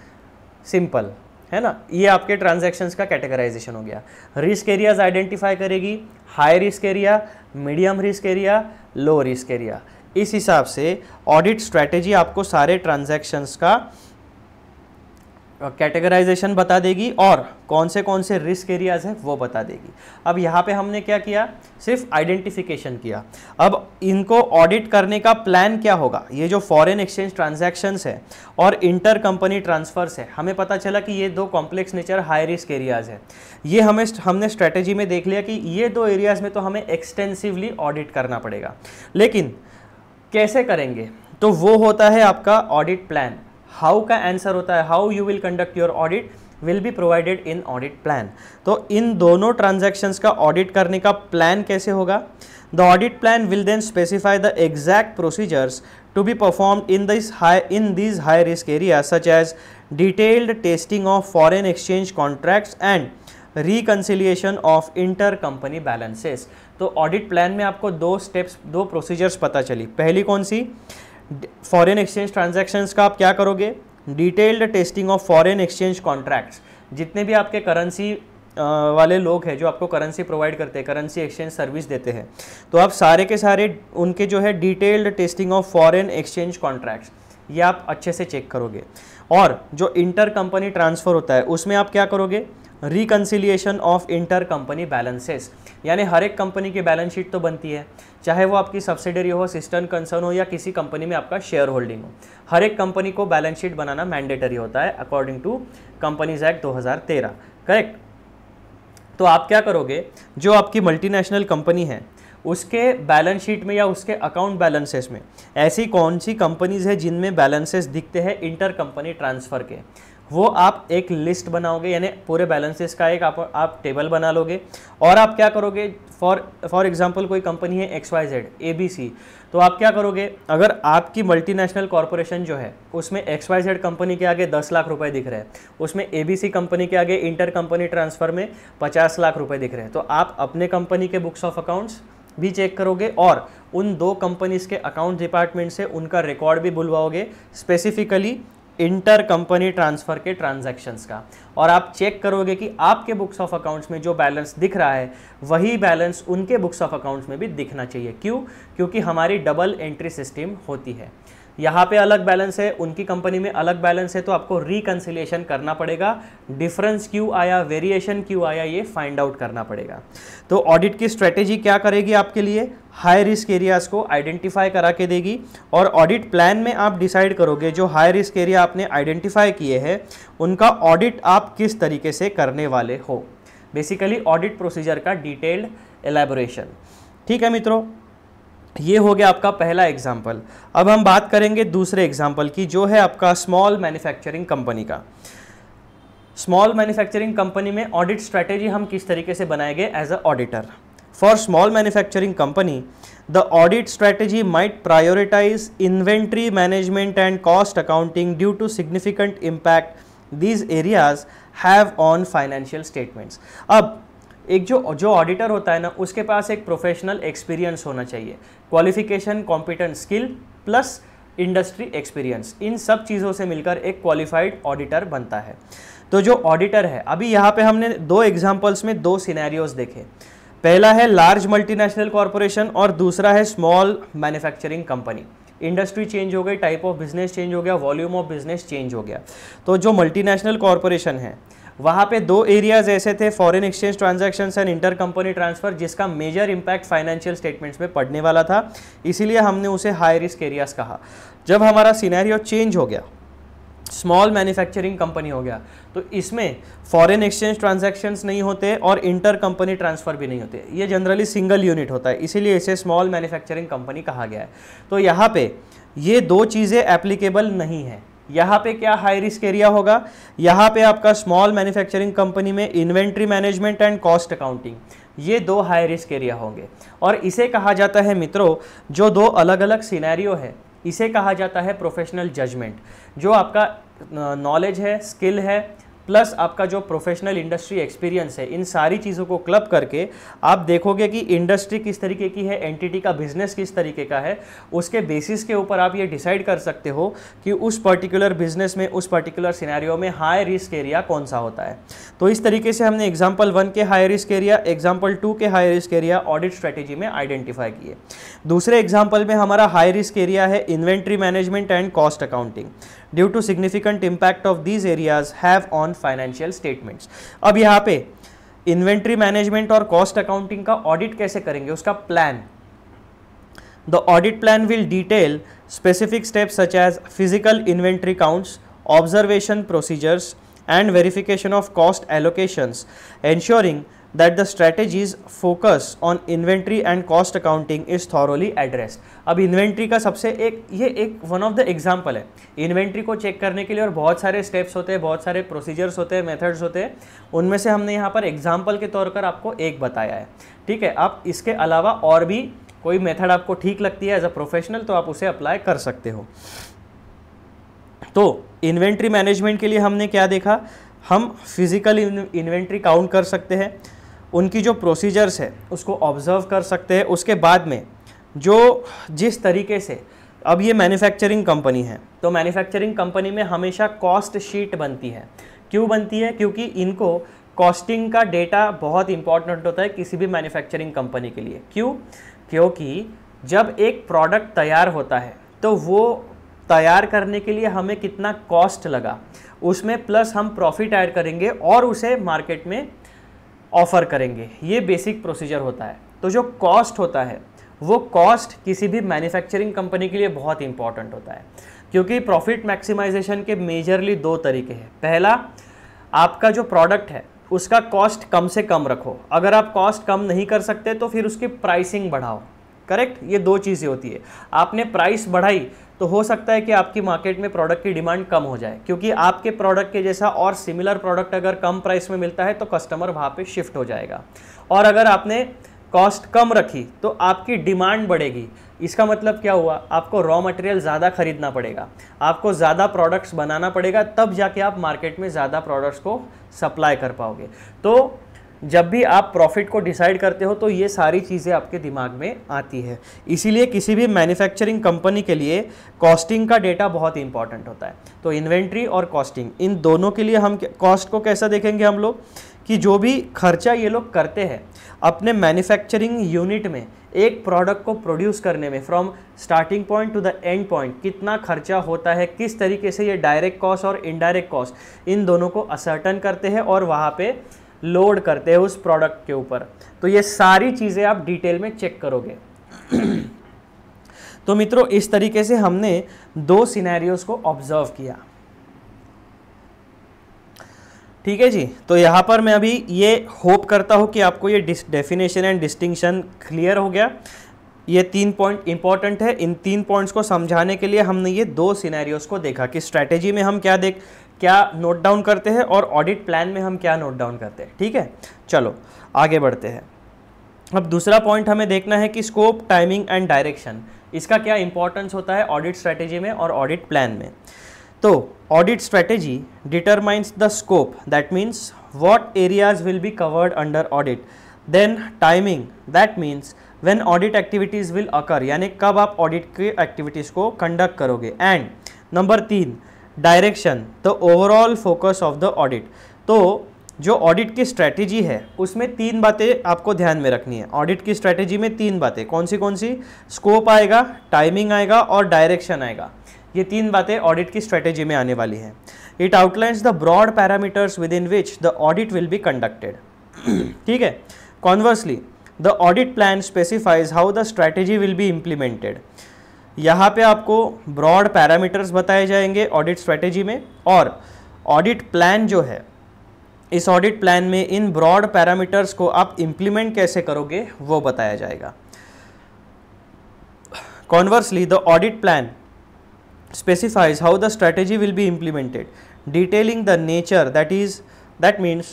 सिंपल, है ना। ये आपके ट्रांजैक्शंस का कैटेगराइजेशन हो गया। रिस्क एरियाज आइडेंटिफाई करेगी, high risk area, medium risk area, low risk area. इस हिसाब से ऑडिट स्ट्रैटेजी आपको सारे ट्रांजैक्शंस का कैटेगराइजेशन बता देगी और कौन से रिस्क एरियाज हैं वो बता देगी। अब यहाँ पे हमने क्या किया, सिर्फ आइडेंटिफिकेशन किया। अब इनको ऑडिट करने का प्लान क्या होगा। ये जो फॉरेन एक्सचेंज ट्रांजैक्शंस है और इंटर कंपनी ट्रांसफर्स है, हमें पता चला कि ये 2 complex nature high risk areas है। ये हमने स्ट्रेटेजी में देख लिया कि ये 2 एरियाज में तो हमें एक्सटेंसिवली ऑडिट करना पड़ेगा। लेकिन कैसे करेंगे, तो वो होता है आपका ऑडिट प्लान। हाउ का आंसर होता है, how you will conduct your audit will be provided in audit plan. तो इन दोनों ट्रांजैक्शंस का ऑडिट करने का प्लान कैसे होगा। The audit plan will then specify the exact procedures to be performed in these high risk areas such as detailed testing of foreign exchange contracts and reconciliation of inter company balances. तो audit plan में आपको 2 procedures पता चली। पहली कौन सी, foreign exchange transactions का आप क्या करोगे, detailed testing of foreign exchange contracts. जितने भी आपके करेंसी वाले लोग हैं जो आपको करेंसी प्रोवाइड करते हैं, करेंसी एक्सचेंज सर्विस देते हैं, तो आप सारे के सारे उनके जो है detailed testing of foreign exchange contracts ये आप अच्छे से चेक करोगे। और जो इंटर कंपनी ट्रांसफ़र होता है उसमें आप क्या करोगे, reconciliation of inter company balances, यानी हर एक कंपनी की बैलेंस शीट तो बनती है, चाहे वो आपकी सब्सिडरी हो, सिस्टर कंसर्न हो या किसी कंपनी में आपका शेयर होल्डिंग हो, हर एक कंपनी को बैलेंस शीट बनाना मैंडेटरी होता है according to companies act 2013, correct. तो आप क्या करोगे, जो आपकी मल्टीनेशनल कंपनी है उसके बैलेंस शीट में या उसके अकाउंट बैलेंसेस में ऐसी कौन सी कंपनीज है जिनमें बैलेंसेस दिखते हैं इंटर कंपनी ट्रांसफ़र के, वो आप एक लिस्ट बनाओगे, यानी पूरे बैलेंसेस का एक आप टेबल बना लोगे। और आप क्या करोगे, फॉर एग्जांपल कोई कंपनी है XYZ ABC, तो आप क्या करोगे, अगर आपकी मल्टीनेशनल कॉरपोरेशन जो है उसमें XYZ कंपनी के आगे 10 लाख रुपए दिख रहे हैं, उसमें ABC कंपनी के आगे इंटर कंपनी ट्रांसफ़र में 50 लाख रुपए दिख रहे हैं, तो आप अपने कंपनी के बुक्स ऑफ अकाउंट्स भी चेक करोगे और उन दो कंपनीज के अकाउंट डिपार्टमेंट से उनका रिकॉर्ड भी बुलवाओगे, स्पेसिफिकली इंटर कंपनी ट्रांसफ़र के ट्रांजैक्शंस का, और आप चेक करोगे कि आपके बुक्स ऑफ अकाउंट्स में जो बैलेंस दिख रहा है वही बैलेंस उनके बुक्स ऑफ अकाउंट्स में भी दिखना चाहिए। क्यों? क्योंकि हमारी डबल एंट्री सिस्टम होती है, यहाँ पे अलग बैलेंस है, उनकी कंपनी में अलग बैलेंस है, तो आपको रिकन्सिलिएशन करना पड़ेगा, डिफरेंस क्यों आया, वेरिएशन क्यों आया, ये फाइंड आउट करना पड़ेगा। तो ऑडिट की स्ट्रेटेजी क्या करेगी आपके लिए, हाई रिस्क एरियाज़ को आइडेंटिफाई करा के देगी, और ऑडिट प्लान में आप डिसाइड करोगे जो हाई रिस्क एरिया आपने आइडेंटिफाई किए हैं उनका ऑडिट आप किस तरीके से करने वाले हो, बेसिकली ऑडिट प्रोसीजर का डिटेल्ड एलैबोरेशन। ठीक है मित्रों, ये हो गया आपका पहला एग्जाम्पल। अब हम बात करेंगे दूसरे एग्जाम्पल की, जो है आपका स्मॉल मैन्युफैक्चरिंग कंपनी का। स्मॉल मैन्युफैक्चरिंग कंपनी में ऑडिट स्ट्रैटेजी हम किस तरीके से बनाएंगे as a auditor. For small manufacturing company the audit strategy might prioritize inventory management and cost accounting due to significant impact these areas have on financial statements. अब एक जो auditor होता है ना, उसके पास एक प्रोफेशनल एक्सपीरियंस होना चाहिए, qualification, competent, skill plus industry experience, इन सब चीज़ों से मिलकर एक क्वालिफाइड ऑडिटर बनता है। तो जो ऑडिटर है, अभी यहाँ पे हमने दो एग्जांपल्स में दो सिनेरियोज देखे, पहला है लार्ज मल्टीनेशनल कॉरपोरेशन और दूसरा है small manufacturing company. Industry change हो गई, टाइप ऑफ बिजनेस चेंज हो गया, वॉल्यूम ऑफ बिजनेस चेंज हो गया। तो जो मल्टीनेशनल कॉरपोरेशन है वहाँ पे दो एरियाज ऐसे थे, foreign exchange transactions and inter company transfer, जिसका मेजर इम्पैक्ट फाइनेंशियल स्टेटमेंट्स में पड़ने वाला था, इसीलिए हमने उसे हाई रिस्क एरियाज कहा। जब हमारा सिनेरियो चेंज हो गया, स्मॉल मैन्युफैक्चरिंग कंपनी हो गया, तो इसमें फॉरेन एक्सचेंज ट्रांजैक्शंस नहीं होते और इंटर कंपनी ट्रांसफ़र भी नहीं होते, ये जनरली सिंगल यूनिट होता है, इसीलिए इसे स्मॉल मैन्युफैक्चरिंग कंपनी कहा गया है। तो यहाँ पे ये दो चीज़ें एप्लीकेबल नहीं है। यहाँ पे क्या हाई रिस्क एरिया होगा, यहाँ पे आपका स्मॉल मैन्युफैक्चरिंग कंपनी में inventory management and cost accounting, ये दो हाई रिस्क एरिया होंगे। और इसे कहा जाता है मित्रों, जो दो अलग अलग सिनेरियो है, इसे कहा जाता है प्रोफेशनल जजमेंट। जो आपका नॉलेज है, स्किल है, प्लस आपका जो प्रोफेशनल इंडस्ट्री एक्सपीरियंस है, इन सारी चीज़ों को क्लब करके आप देखोगे कि इंडस्ट्री किस तरीके की है, एंटिटी का बिजनेस किस तरीके का है, उसके बेसिस के ऊपर आप ये डिसाइड कर सकते हो कि उस पर्टिकुलर बिजनेस में, उस पर्टिकुलर सिनेरियो में हाई रिस्क एरिया कौन सा होता है। तो इस तरीके से हमने एग्जाम्पल 1 के हाई रिस्क एरिया, एग्जाम्पल 2 के high risk area audit strategy में आइडेंटिफाई किए। दूसरे एग्जाम्पल में हमारा हाई रिस्क एरिया है inventory management and cost accounting, due to significant impact of these areas have on financial statements. अब यहाँ पे इन्वेंट्री मैनेजमेंट और कॉस्ट अकाउंटिंग का ऑडिट कैसे करेंगे, उसका प्लान। The audit plan will detail specific steps such as physical inventory counts, observation procedures and verification of cost allocations, ensuring that the strategies focus on inventory and cost accounting is thoroughly addressed। अब inventory का सबसे एक one of the example है। Inventory को check करने के लिए और बहुत सारे स्टेप्स होते हैं, बहुत सारे प्रोसीजर्स होते हैं, मेथड्स होते हैं, उनमें से हमने यहाँ पर एग्जाम्पल के तौर पर आपको एक बताया है। ठीक है, आप इसके अलावा और भी कोई मेथड आपको ठीक लगती है एज अ प्रोफेशनल, तो आप उसे अप्लाई कर सकते हो। तो इन्वेंट्री मैनेजमेंट के लिए हमने क्या देखा, हम फिजिकल इन्वेंट्री काउंट कर सकते हैं, उनकी जो प्रोसीजर्स है उसको ऑब्जर्व कर सकते हैं। उसके बाद में जो जिस तरीके से, अब ये मैन्युफैक्चरिंग कंपनी है, तो मैन्युफैक्चरिंग कंपनी में हमेशा कॉस्ट शीट बनती है। क्यों बनती है? क्योंकि इनको कॉस्टिंग का डेटा बहुत इंपॉर्टेंट होता है किसी भी मैन्युफैक्चरिंग कंपनी के लिए। क्यों? क्योंकि जब एक प्रोडक्ट तैयार होता है तो वो तैयार करने के लिए हमें कितना कॉस्ट लगा, उसमें प्लस हम प्रॉफिट ऐड करेंगे और उसे मार्केट में ऑफर करेंगे। ये बेसिक प्रोसीजर होता है। तो जो कॉस्ट होता है वो कॉस्ट किसी भी मैन्युफैक्चरिंग कंपनी के लिए बहुत इंपॉर्टेंट होता है, क्योंकि प्रॉफिट मैक्सिमाइजेशन के मेजरली दो तरीके हैं। पहला, आपका जो प्रोडक्ट है उसका कॉस्ट कम से कम रखो। अगर आप कॉस्ट कम नहीं कर सकते तो फिर उसकी प्राइसिंग बढ़ाओ। करेक्ट? ये दो चीज़ें होती है। आपने प्राइस बढ़ाई तो हो सकता है कि आपकी मार्केट में प्रोडक्ट की डिमांड कम हो जाए, क्योंकि आपके प्रोडक्ट के जैसा और सिमिलर प्रोडक्ट अगर कम प्राइस में मिलता है तो कस्टमर वहाँ पे शिफ्ट हो जाएगा। और अगर आपने कॉस्ट कम रखी तो आपकी डिमांड बढ़ेगी। इसका मतलब क्या हुआ? आपको रॉ मटेरियल ज़्यादा खरीदना पड़ेगा, आपको ज़्यादा प्रोडक्ट्स बनाना पड़ेगा, तब जाके आप मार्केट में ज़्यादा प्रोडक्ट्स को सप्लाई कर पाओगे। तो जब भी आप प्रॉफिट को डिसाइड करते हो तो ये सारी चीज़ें आपके दिमाग में आती है। इसीलिए किसी भी मैन्युफैक्चरिंग कंपनी के लिए कॉस्टिंग का डेटा बहुत इंपॉर्टेंट होता है। तो इन्वेंट्री और कॉस्टिंग, इन दोनों के लिए हम कॉस्ट को कैसा देखेंगे हम लोग, कि जो भी खर्चा ये लोग करते हैं अपने मैन्युफैक्चरिंग यूनिट में एक प्रोडक्ट को प्रोड्यूस करने में, from starting point two the end point कितना खर्चा होता है, किस तरीके से ये डायरेक्ट कॉस्ट और इनडायरेक्ट कॉस्ट इन दोनों को असर्टन करते हैं और वहाँ पे लोड करते हैं उस प्रोडक्ट के ऊपर। तो ये सारी चीज़ें आप डिटेल में चेक करोगे। तो मित्रों, इस तरीके से हमने दो सिनेरियोस को ऑब्जर्व किया। ठीक है जी। तो यहाँ पर मैं अभी ये होप करता हूँ कि आपको ये डेफिनेशन एंड डिस्टिंक्शन क्लियर हो गया। ये 3 पॉइंट इंपॉर्टेंट है। इन 3 पॉइंट्स को समझाने के लिए हमने ये दो सिनेरियोस को देखा कि स्ट्रैटेजी में हम क्या नोट डाउन करते हैं और ऑडिट प्लान में हम क्या नोट डाउन करते हैं। ठीक है, चलो आगे बढ़ते हैं। अब दूसरा पॉइंट हमें देखना है कि स्कोप, टाइमिंग एंड डायरेक्शन, इसका क्या इंपॉर्टेंस होता है ऑडिट स्ट्रैटेजी में और ऑडिट प्लान में। तो audit strategy determines the scope, that means what areas will be covered under audit. Then timing, that means when audit activities will occur, यानी कब आप ऑडिट की एक्टिविटीज को कंडक्ट करोगे। And number 3, direction, the overall focus of the audit. तो जो audit की strategy है उसमें 3 बातें आपको ध्यान में रखनी है। ऑडिट की स्ट्रैटेजी में 3 बातें कौन सी? स्कोप आएगा, टाइमिंग आएगा और डायरेक्शन आएगा। ये 3 बातें ऑडिट की स्ट्रैटेजी में आने वाली हैं। It outlines the broad parameters within which the audit will be conducted. ठीक है। Conversely, the audit plan specifies how the strategy will be implemented. यहाँ पे आपको ब्रॉड पैरामीटर्स बताए जाएंगे ऑडिट स्ट्रैटेजी में, और ऑडिट प्लान जो है, इस ऑडिट प्लान में इन ब्रॉड पैरामीटर्स को आप इम्प्लीमेंट कैसे करोगे वो बताया जाएगा। Conversely, the audit plan specifies how the strategy will be implemented, detailing the nature, that means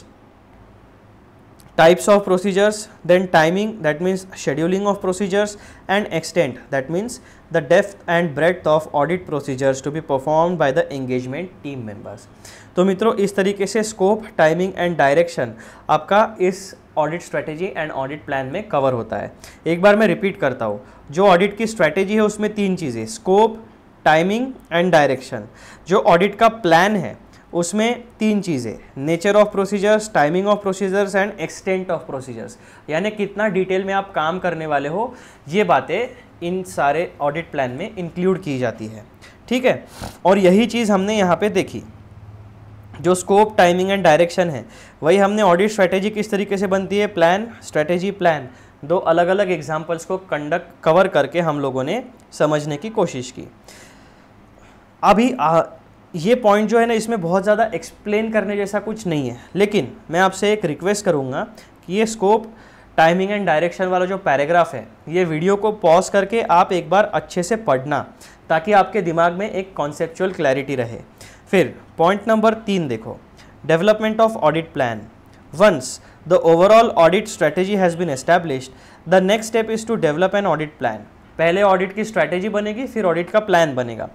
types of procedures, then timing, that means scheduling of procedures, and extent, that means the depth and breadth of audit procedures to be performed by the engagement team members। तो मित्रों, इस तरीके से scope, timing and direction आपका इस audit strategy and audit plan में cover होता है। एक बार मैं रिपीट करता हूँ, जो ऑडिट की स्ट्रैटेजी है उसमें 3 चीज़ें, स्कोप, टाइमिंग एंड डायरेक्शन। जो ऑडिट का प्लान है उसमें 3 चीज़ें, nature of procedures, timing of procedures and extent of procedures, यानी कितना डिटेल में आप काम करने वाले हो, ये बातें इन सारे ऑडिट प्लान में इंक्लूड की जाती है। ठीक है। और यही चीज़ हमने यहाँ पे देखी, जो स्कोप, टाइमिंग एंड डायरेक्शन है वही हमने ऑडिट स्ट्रैटेजी किस तरीके से बनती है, प्लान, स्ट्रैटेजी, प्लान, 2 अलग अलग एग्जाम्पल्स को कवर करके हम लोगों ने समझने की कोशिश की। अभी ये पॉइंट जो है ना, इसमें बहुत ज़्यादा एक्सप्लेन करने जैसा कुछ नहीं है, लेकिन मैं आपसे एक रिक्वेस्ट करूँगा कि ये स्कोप, टाइमिंग एंड डायरेक्शन वाला जो पैराग्राफ है, ये वीडियो को पॉज करके आप एक बार अच्छे से पढ़ना, ताकि आपके दिमाग में एक कॉन्सेप्चुअल क्लैरिटी रहे। फिर पॉइंट नंबर 3 देखो, development of audit plan. Once the overall audit strategy has been established, the next step is to develop an audit plan. पहले ऑडिट की स्ट्रैटेजी बनेगी, फिर ऑडिट का प्लान बनेगा,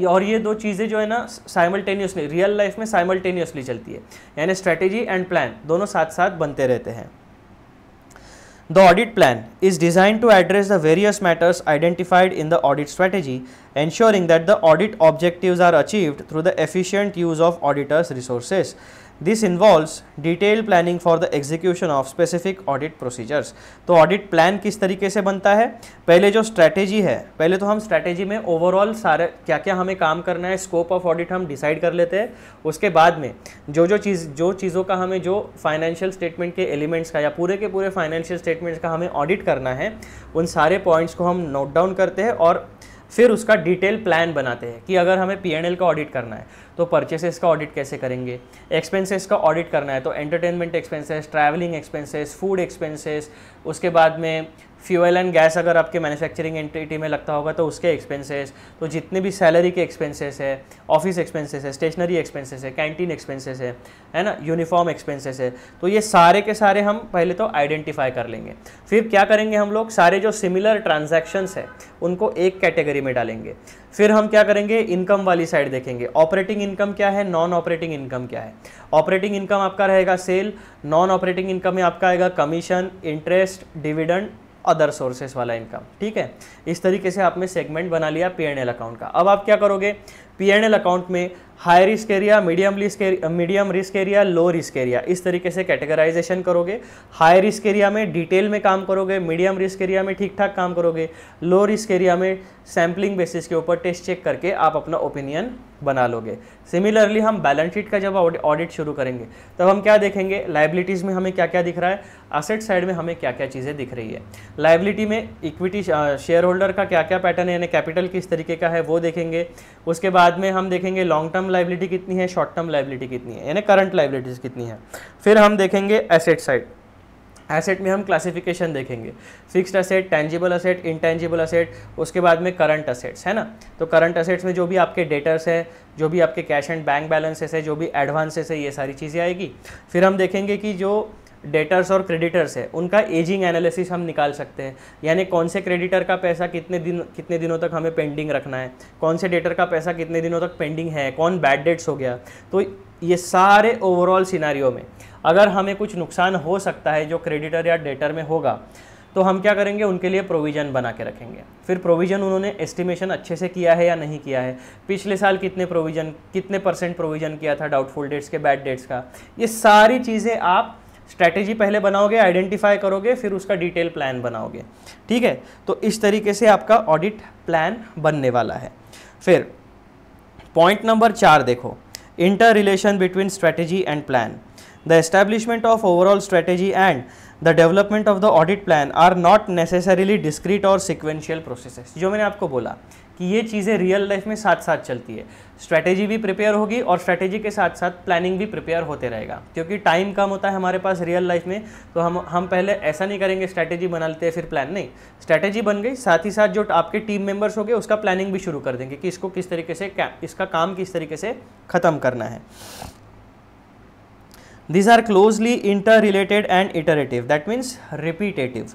और ये 2 चीज़ें जो है ना साइमल्टेनियसली रियल लाइफ में साइमल्टेनियसली चलती है, यानी स्ट्रैटेजी एंड प्लान दोनों साथ साथ बनते रहते हैं। The audit plan is designed to address the various matters identified in the audit strategy, ensuring that the audit objectives are achieved through the efficient use of auditors' resources. This involves detailed planning for the execution of specific audit procedures. तो audit plan किस तरीके से बनता है? पहले जो strategy है, पहले तो हम strategy में overall सारे क्या क्या हमें काम करना है, scope of audit हम decide कर लेते हैं. उसके बाद में जो चीज़ों का हमें जो financial statement के elements का या पूरे के पूरे financial statements का हमें audit करना है, उन सारे points को हम note down करते हैं और फिर उसका डिटेल प्लान बनाते हैं कि अगर हमें P&L का ऑडिट करना है तो परचेसेस का ऑडिट कैसे करेंगे, एक्सपेंसेस का ऑडिट करना है तो entertainment expenses, travelling expenses, food expenses, उसके बाद में फ्यूल एंड गैस अगर आपके मैन्युफैक्चरिंग एंटिटी में लगता होगा तो उसके एक्सपेंसेस, तो जितने भी सैलरी के एक्सपेंसेस है, ऑफिस एक्सपेंसेस है, स्टेशनरी एक्सपेंसेस है, कैंटीन एक्सपेंसेस है ना, यूनिफॉर्म एक्सपेंसेस है, तो ये सारे के सारे हम पहले तो आइडेंटिफाई कर लेंगे. फिर क्या करेंगे हम लोग, सारे जो सिमिलर ट्रांजैक्शंस है उनको एक कैटेगरी में डालेंगे. फिर हम क्या करेंगे, इनकम वाली साइड देखेंगे. ऑपरेटिंग इनकम क्या है, नॉन ऑपरेटिंग इनकम क्या है. ऑपरेटिंग इनकम आपका रहेगा सेल, नॉन ऑपरेटिंग इनकम में आपका आएगा commission, interest, dividend, other sources वाला इनकम. ठीक है, इस तरीके से आपने सेगमेंट बना लिया P&L अकाउंट का. अब आप क्या करोगे, P&L अकाउंट में high risk area, medium risk area, low risk area, इस तरीके से कैटेगराइजेशन करोगे. हाई रिस्क एरिया में डिटेल में काम करोगे, मीडियम रिस्क एरिया में ठीक ठाक काम करोगे, लो रिस्क एरिया में सैम्पलिंग बेसिस के ऊपर टेस्ट चेक करके आप अपना ओपिनियन बना लोगे. सिमिलरली हम बैलेंस शीट का जब ऑडिट शुरू करेंगे तब हम क्या देखेंगे, लाइबिलिटीज़ में हमें क्या क्या दिख रहा है, असेट साइड में हमें क्या क्या चीज़ें दिख रही है. लाइबिलिटी में इक्विटी शेयर होल्डर का क्या क्या पैटर्न है, यानी कैपिटल किस तरीके का है वो देखेंगे. उसके बाद में हम देखेंगे लॉन्ग टर्म लाइबिलिटी कितनी है, शॉर्ट टर्म लाइबिलिटी कितनी है, यानी करंट लाइबिलिटीज़ कितनी है. फिर हम देखेंगे एसेट साइड. एसेट में हम क्लासिफिकेशन देखेंगे, fixed asset, tangible asset, intangible asset, उसके बाद में करंट एसेट्स है ना. तो करंट एसेट्स में जो भी आपके डेटर्स है, जो भी आपके कैश एंड बैंक बैलेंसेस है, जो भी एडवांसेस है, ये सारी चीज़ें आएगी. फिर हम देखेंगे कि जो डेटर्स और क्रेडिटर्स है उनका एजिंग एनालिसिस हम निकाल सकते हैं, यानी कौन से क्रेडिटर का पैसा कितने दिनों तक हमें पेंडिंग रखना है, कौन से डेटर का पैसा कितने दिनों तक पेंडिंग है, कौन बैड डेट्स हो गया. तो ये सारे ओवरऑल सिनारियो में अगर हमें कुछ नुकसान हो सकता है जो क्रेडिटर या डेटर में होगा तो हम क्या करेंगे, उनके लिए प्रोविज़न बना के रखेंगे. फिर प्रोविज़न उन्होंने एस्टिमेशन अच्छे से किया है या नहीं किया है, पिछले साल कितने % प्रोविज़न किया था डाउटफुल डेट्स के, बैड डेट्स का, ये सारी चीज़ें आप स्ट्रैटेजी पहले बनाओगे, आइडेंटिफाई करोगे, फिर उसका डिटेल प्लान बनाओगे. ठीक है, तो इस तरीके से आपका ऑडिट प्लान बनने वाला है. फिर पॉइंट नंबर 4 देखो, inter relation between strategy and plan. The establishment of overall strategy and the development of the audit plan are not necessarily discrete और सिक्वेंशियल प्रोसेसेस. जो मैंने आपको बोला कि ये चीज़ें रियल लाइफ में साथ साथ चलती है. स्ट्रैटेजी भी प्रिपेयर होगी और स्ट्रैटेजी के साथ साथ प्लानिंग भी प्रिपेयर होते रहेगा, क्योंकि टाइम कम होता है हमारे पास रियल लाइफ में. तो हम पहले ऐसा नहीं करेंगे स्ट्रैटेजी बना लेते हैं फिर प्लान नहीं. स्ट्रैटेजी बन गई, साथ ही साथ जो आपके टीम मेंबर्स हो गए उसका प्लानिंग भी शुरू कर देंगे कि इसको किस तरीके से इसका काम किस तरीके से ख़त्म करना है. These are closely interrelated and iterative, that means repetitive.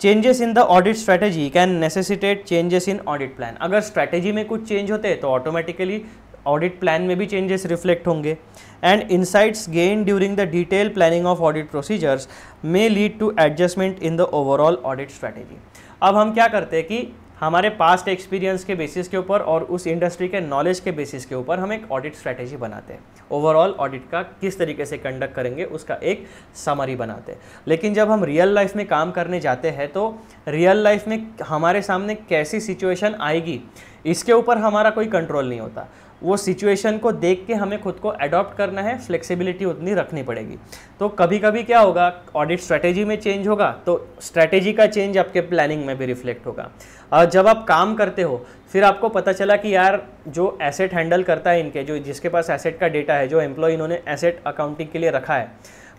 Changes in the audit strategy can necessitate changes in audit plan. अगर strategy में कुछ change होते हैं तो automatically audit plan में भी changes reflect होंगे. And insights gained during the detailed planning of audit procedures may lead to adjustment in the overall audit strategy. अब हम क्या करते हैं कि हमारे पास्ट एक्सपीरियंस के बेसिस के ऊपर और उस इंडस्ट्री के नॉलेज के बेसिस के ऊपर हम एक ऑडिट स्ट्रैटेजी बनाते हैं. ओवरऑल ऑडिट का किस तरीके से कंडक्ट करेंगे उसका एक समरी बनाते हैं. लेकिन जब हम रियल लाइफ में काम करने जाते हैं तो रियल लाइफ में हमारे सामने कैसी सिचुएशन आएगी इसके ऊपर हमारा कोई कंट्रोल नहीं होता. वो सिचुएशन को देख के हमें खुद को अडॉप्ट करना है, फ्लेक्सिबिलिटी उतनी रखनी पड़ेगी. तो कभी कभी क्या होगा, ऑडिट स्ट्रैटेजी में चेंज होगा तो स्ट्रैटेजी का चेंज आपके प्लानिंग में भी रिफ्लेक्ट होगा. और जब आप काम करते हो फिर आपको पता चला कि यार जो एसेट हैंडल करता है इनके, जो जिसके पास एसेट का डेटा है, जो एम्प्लॉय इन्होंने एसेट अकाउंटिंग के लिए रखा है,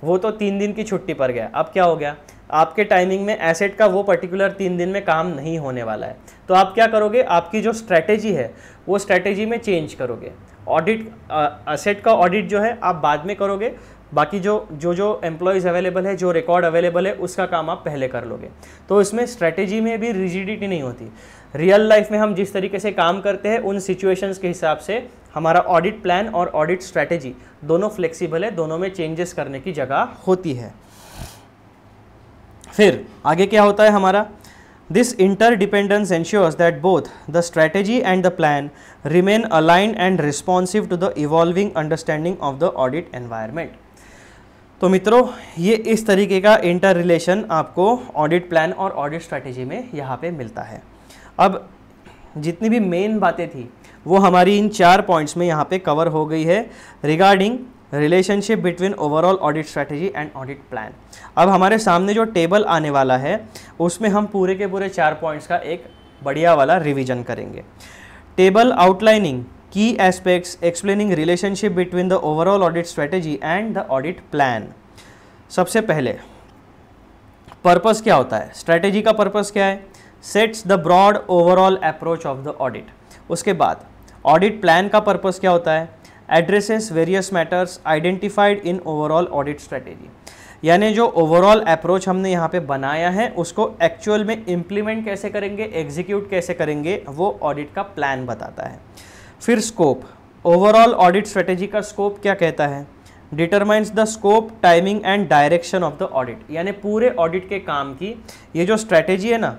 वो तो 3 दिन की छुट्टी पर गया. अब क्या हो गया, आपके टाइमिंग में एसेट का वो पर्टिकुलर 3 दिन में काम नहीं होने वाला है. तो आप क्या करोगे, आपकी जो स्ट्रैटेजी है वो स्ट्रैटेजी में चेंज करोगे. ऑडिट एसेट का ऑडिट जो है आप बाद में करोगे, बाकी जो एम्प्लॉयज़ अवेलेबल है, जो रिकॉर्ड अवेलेबल है, उसका काम आप पहले कर लोगे. तो इसमें स्ट्रैटेजी में भी रिजिडिटी नहीं होती. रियल लाइफ में हम जिस तरीके से काम करते हैं उन सिचुएशंस के हिसाब से हमारा ऑडिट प्लान और ऑडिट स्ट्रैटेजी दोनों फ्लेक्सिबल है, दोनों में चेंजेस करने की जगह होती है. फिर आगे क्या होता है हमारा, this interdependence ensures that both the strategy and the plan remain aligned and responsive to the evolving understanding of the audit environment. तो मित्रों ये इस तरीके का इंटर रिलेशन आपको ऑडिट प्लान और ऑडिट स्ट्रैटेजी में यहाँ पे मिलता है। अब जितनी भी मेन बातें थी वो हमारी इन 4 पॉइंट्स में यहाँ पे कवर हो गई है regarding relationship between overall audit strategy and audit plan. अब हमारे सामने जो टेबल आने वाला है उसमें हम पूरे के पूरे 4 पॉइंट्स का एक बढ़िया वाला रिवीजन करेंगे। टेबल आउटलाइनिंग की aspects explaining relationship between the overall audit strategy and the audit plan. सबसे पहले पर्पस क्या होता है, स्ट्रैटेजी का पर्पस क्या है, sets the broad overall approach of the audit. उसके बाद ऑडिट प्लान का पर्पस क्या होता है, addresses various matters identified in overall audit strategy, यानी जो ओवरऑल अप्रोच हमने यहाँ पे बनाया है उसको एक्चुअल में इम्प्लीमेंट कैसे करेंगे, एग्जीक्यूट कैसे करेंगे, वो ऑडिट का प्लान बताता है। फिर स्कोप, ओवरऑल ऑडिट स्ट्रैटेजी का स्कोप क्या कहता है, determines the scope timing and direction of the audit, यानी पूरे ऑडिट के काम की ये जो स्ट्रैटेजी है ना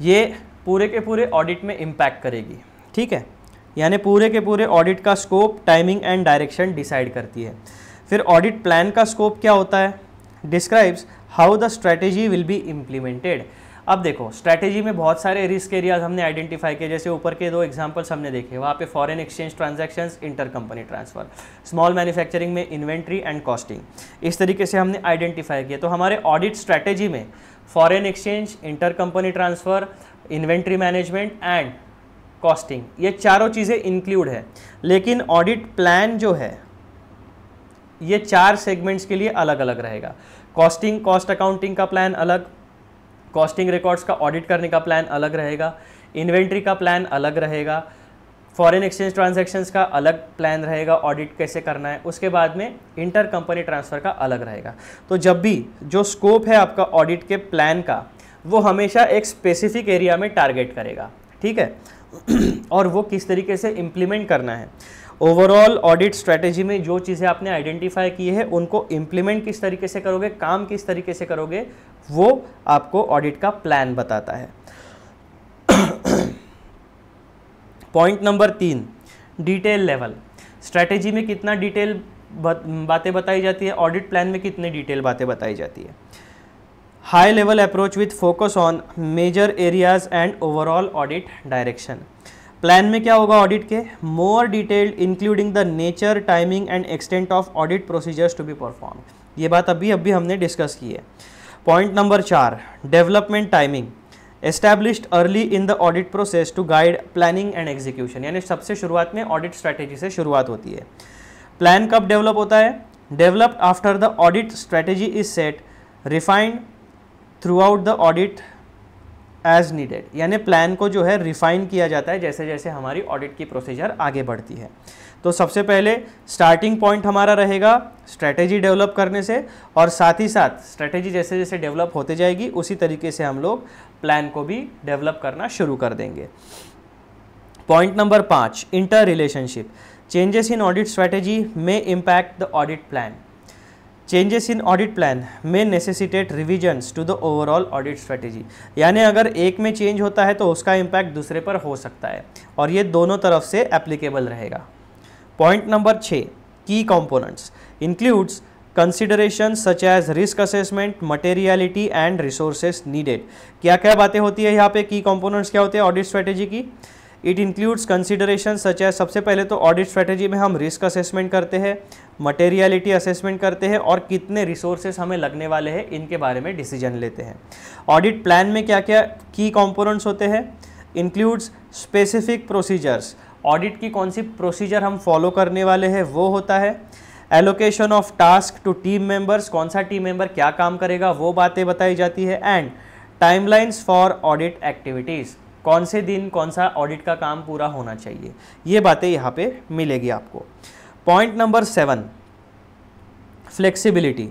ये पूरे के पूरे ऑडिट में इम्पैक्ट करेगी, ठीक है, यानी पूरे के पूरे ऑडिट का scope timing and direction decide करती है। फिर ऑडिट प्लान का स्कोप क्या होता है, describes how the strategy will be implemented. अब देखो स्ट्रैटेजी में बहुत सारे रिस्क एरियाज हमने आइडेंटिफाई किए, जैसे ऊपर के 2 एग्जांपल्स हमने देखे, वहाँ पे foreign exchange transactions, inter company transfer, small manufacturing में इन्वेंट्री एंड कॉस्टिंग, इस तरीके से हमने आइडेंटिफाई किया। तो हमारे ऑडिट स्ट्रैटेजी में foreign exchange, inter company transfer, inventory management and costing, ये चारों चीज़ें इंक्लूड है। लेकिन ऑडिट प्लान जो है ये 4 सेगमेंट्स के लिए अलग अलग रहेगा। कॉस्टिंग, कॉस्ट अकाउंटिंग का प्लान अलग, कॉस्टिंग रिकॉर्ड्स का ऑडिट करने का प्लान अलग रहेगा, इन्वेंट्री का प्लान अलग रहेगा, फॉरेन एक्सचेंज ट्रांजैक्शंस का अलग प्लान रहेगा, ऑडिट कैसे करना है, उसके बाद में इंटर कंपनी ट्रांसफ़र का अलग रहेगा। तो जब भी जो स्कोप है आपका ऑडिट के प्लान का वो हमेशा एक स्पेसिफिक एरिया में टारगेट करेगा, ठीक है, और वो किस तरीके से इम्प्लीमेंट करना है। ओवरऑल ऑडिट स्ट्रैटेजी में जो चीज़ें आपने आइडेंटिफाई की है उनको इम्प्लीमेंट किस तरीके से करोगे, काम किस तरीके से करोगे, वो आपको ऑडिट का प्लान बताता है। Point number 3, detail level. Strategy में कितना डिटेल बातें बताई जाती है, ऑडिट प्लान में कितनी डिटेल बातें बताई जाती है। High level approach with focus on major areas and overall audit direction. Plan में क्या होगा ऑडिट के, more detailed including the nature, timing and extent of audit procedures to be perform. ये बात अभी हमने डिस्कस की है। Point number 4, development timing established early in the audit process to guide planning and execution, यानी सबसे शुरुआत में ऑडिट स्ट्रैटेजी से शुरुआत होती है। प्लान कब डेवलप होता है, developed after the audit strategy is set, refined throughout the audit as needed, यानी प्लान को जो है रिफाइन किया जाता है जैसे जैसे हमारी ऑडिट की प्रोसीजर आगे बढ़ती है। तो सबसे पहले स्टार्टिंग पॉइंट हमारा रहेगा स्ट्रैटेजी डेवलप करने से, और साथ ही साथ स्ट्रैटेजी जैसे जैसे डेवलप होते जाएगी उसी तरीके से हम लोग प्लान को भी डेवलप करना शुरू कर देंगे। Point number 5, interrelationship. Changes in audit strategy में impact the audit plan. Changes in audit plan में necessitate revisions to the overall audit strategy, यानी अगर एक में चेंज होता है तो उसका इम्पैक्ट दूसरे पर हो सकता है, और ये दोनों तरफ से एप्लीकेबल रहेगा। Point number 6, key components includes considerations such as risk assessment, materiality and resources needed. क्या क्या बातें होती है यहाँ पे, की कंपोनेंट्स क्या होते हैं ऑडिट स्ट्रैटेजी की। It includes consideration such as, सबसे पहले तो ऑडिट स्ट्रैटेजी में हम रिस्क असेसमेंट करते हैं, मटेरियलिटी असेसमेंट करते हैं, और कितने रिसोर्सेज हमें लगने वाले हैं इनके बारे में डिसीजन लेते हैं। ऑडिट प्लान में क्या क्या की कंपोनेंट्स होते हैं, इंक्लूड्स स्पेसिफिक प्रोसीजर्स, ऑडिट की कौन सी प्रोसीजर हम फॉलो करने वाले हैं वो होता है। Allocation of task to team members, कौन सा टीम मेंबर क्या काम करेगा वो बातें बताई जाती है। And timelines for audit activities, कौन से दिन कौन सा ऑडिट का काम पूरा होना चाहिए, ये बातें यहाँ पे मिलेगी आपको। Point number 7, flexibility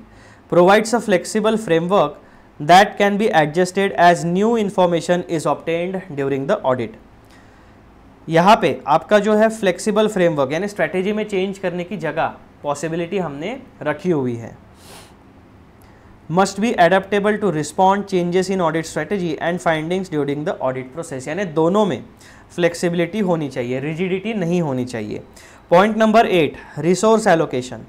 provides a flexible framework that can be adjusted as new information is obtained during the audit. यहाँ पे आपका जो है फ्लेक्सिबल फ्रेमवर्क, यानी स्ट्रैटेजी में चेंज करने की जगह पॉसिबिलिटी हमने रखी हुई है। Must be adaptable to respond changes in audit strategy and findings during the audit process, यानी दोनों में फ्लेक्सिबिलिटी होनी चाहिए, रिजिडिटी नहीं होनी चाहिए। Point number 8, resource allocation.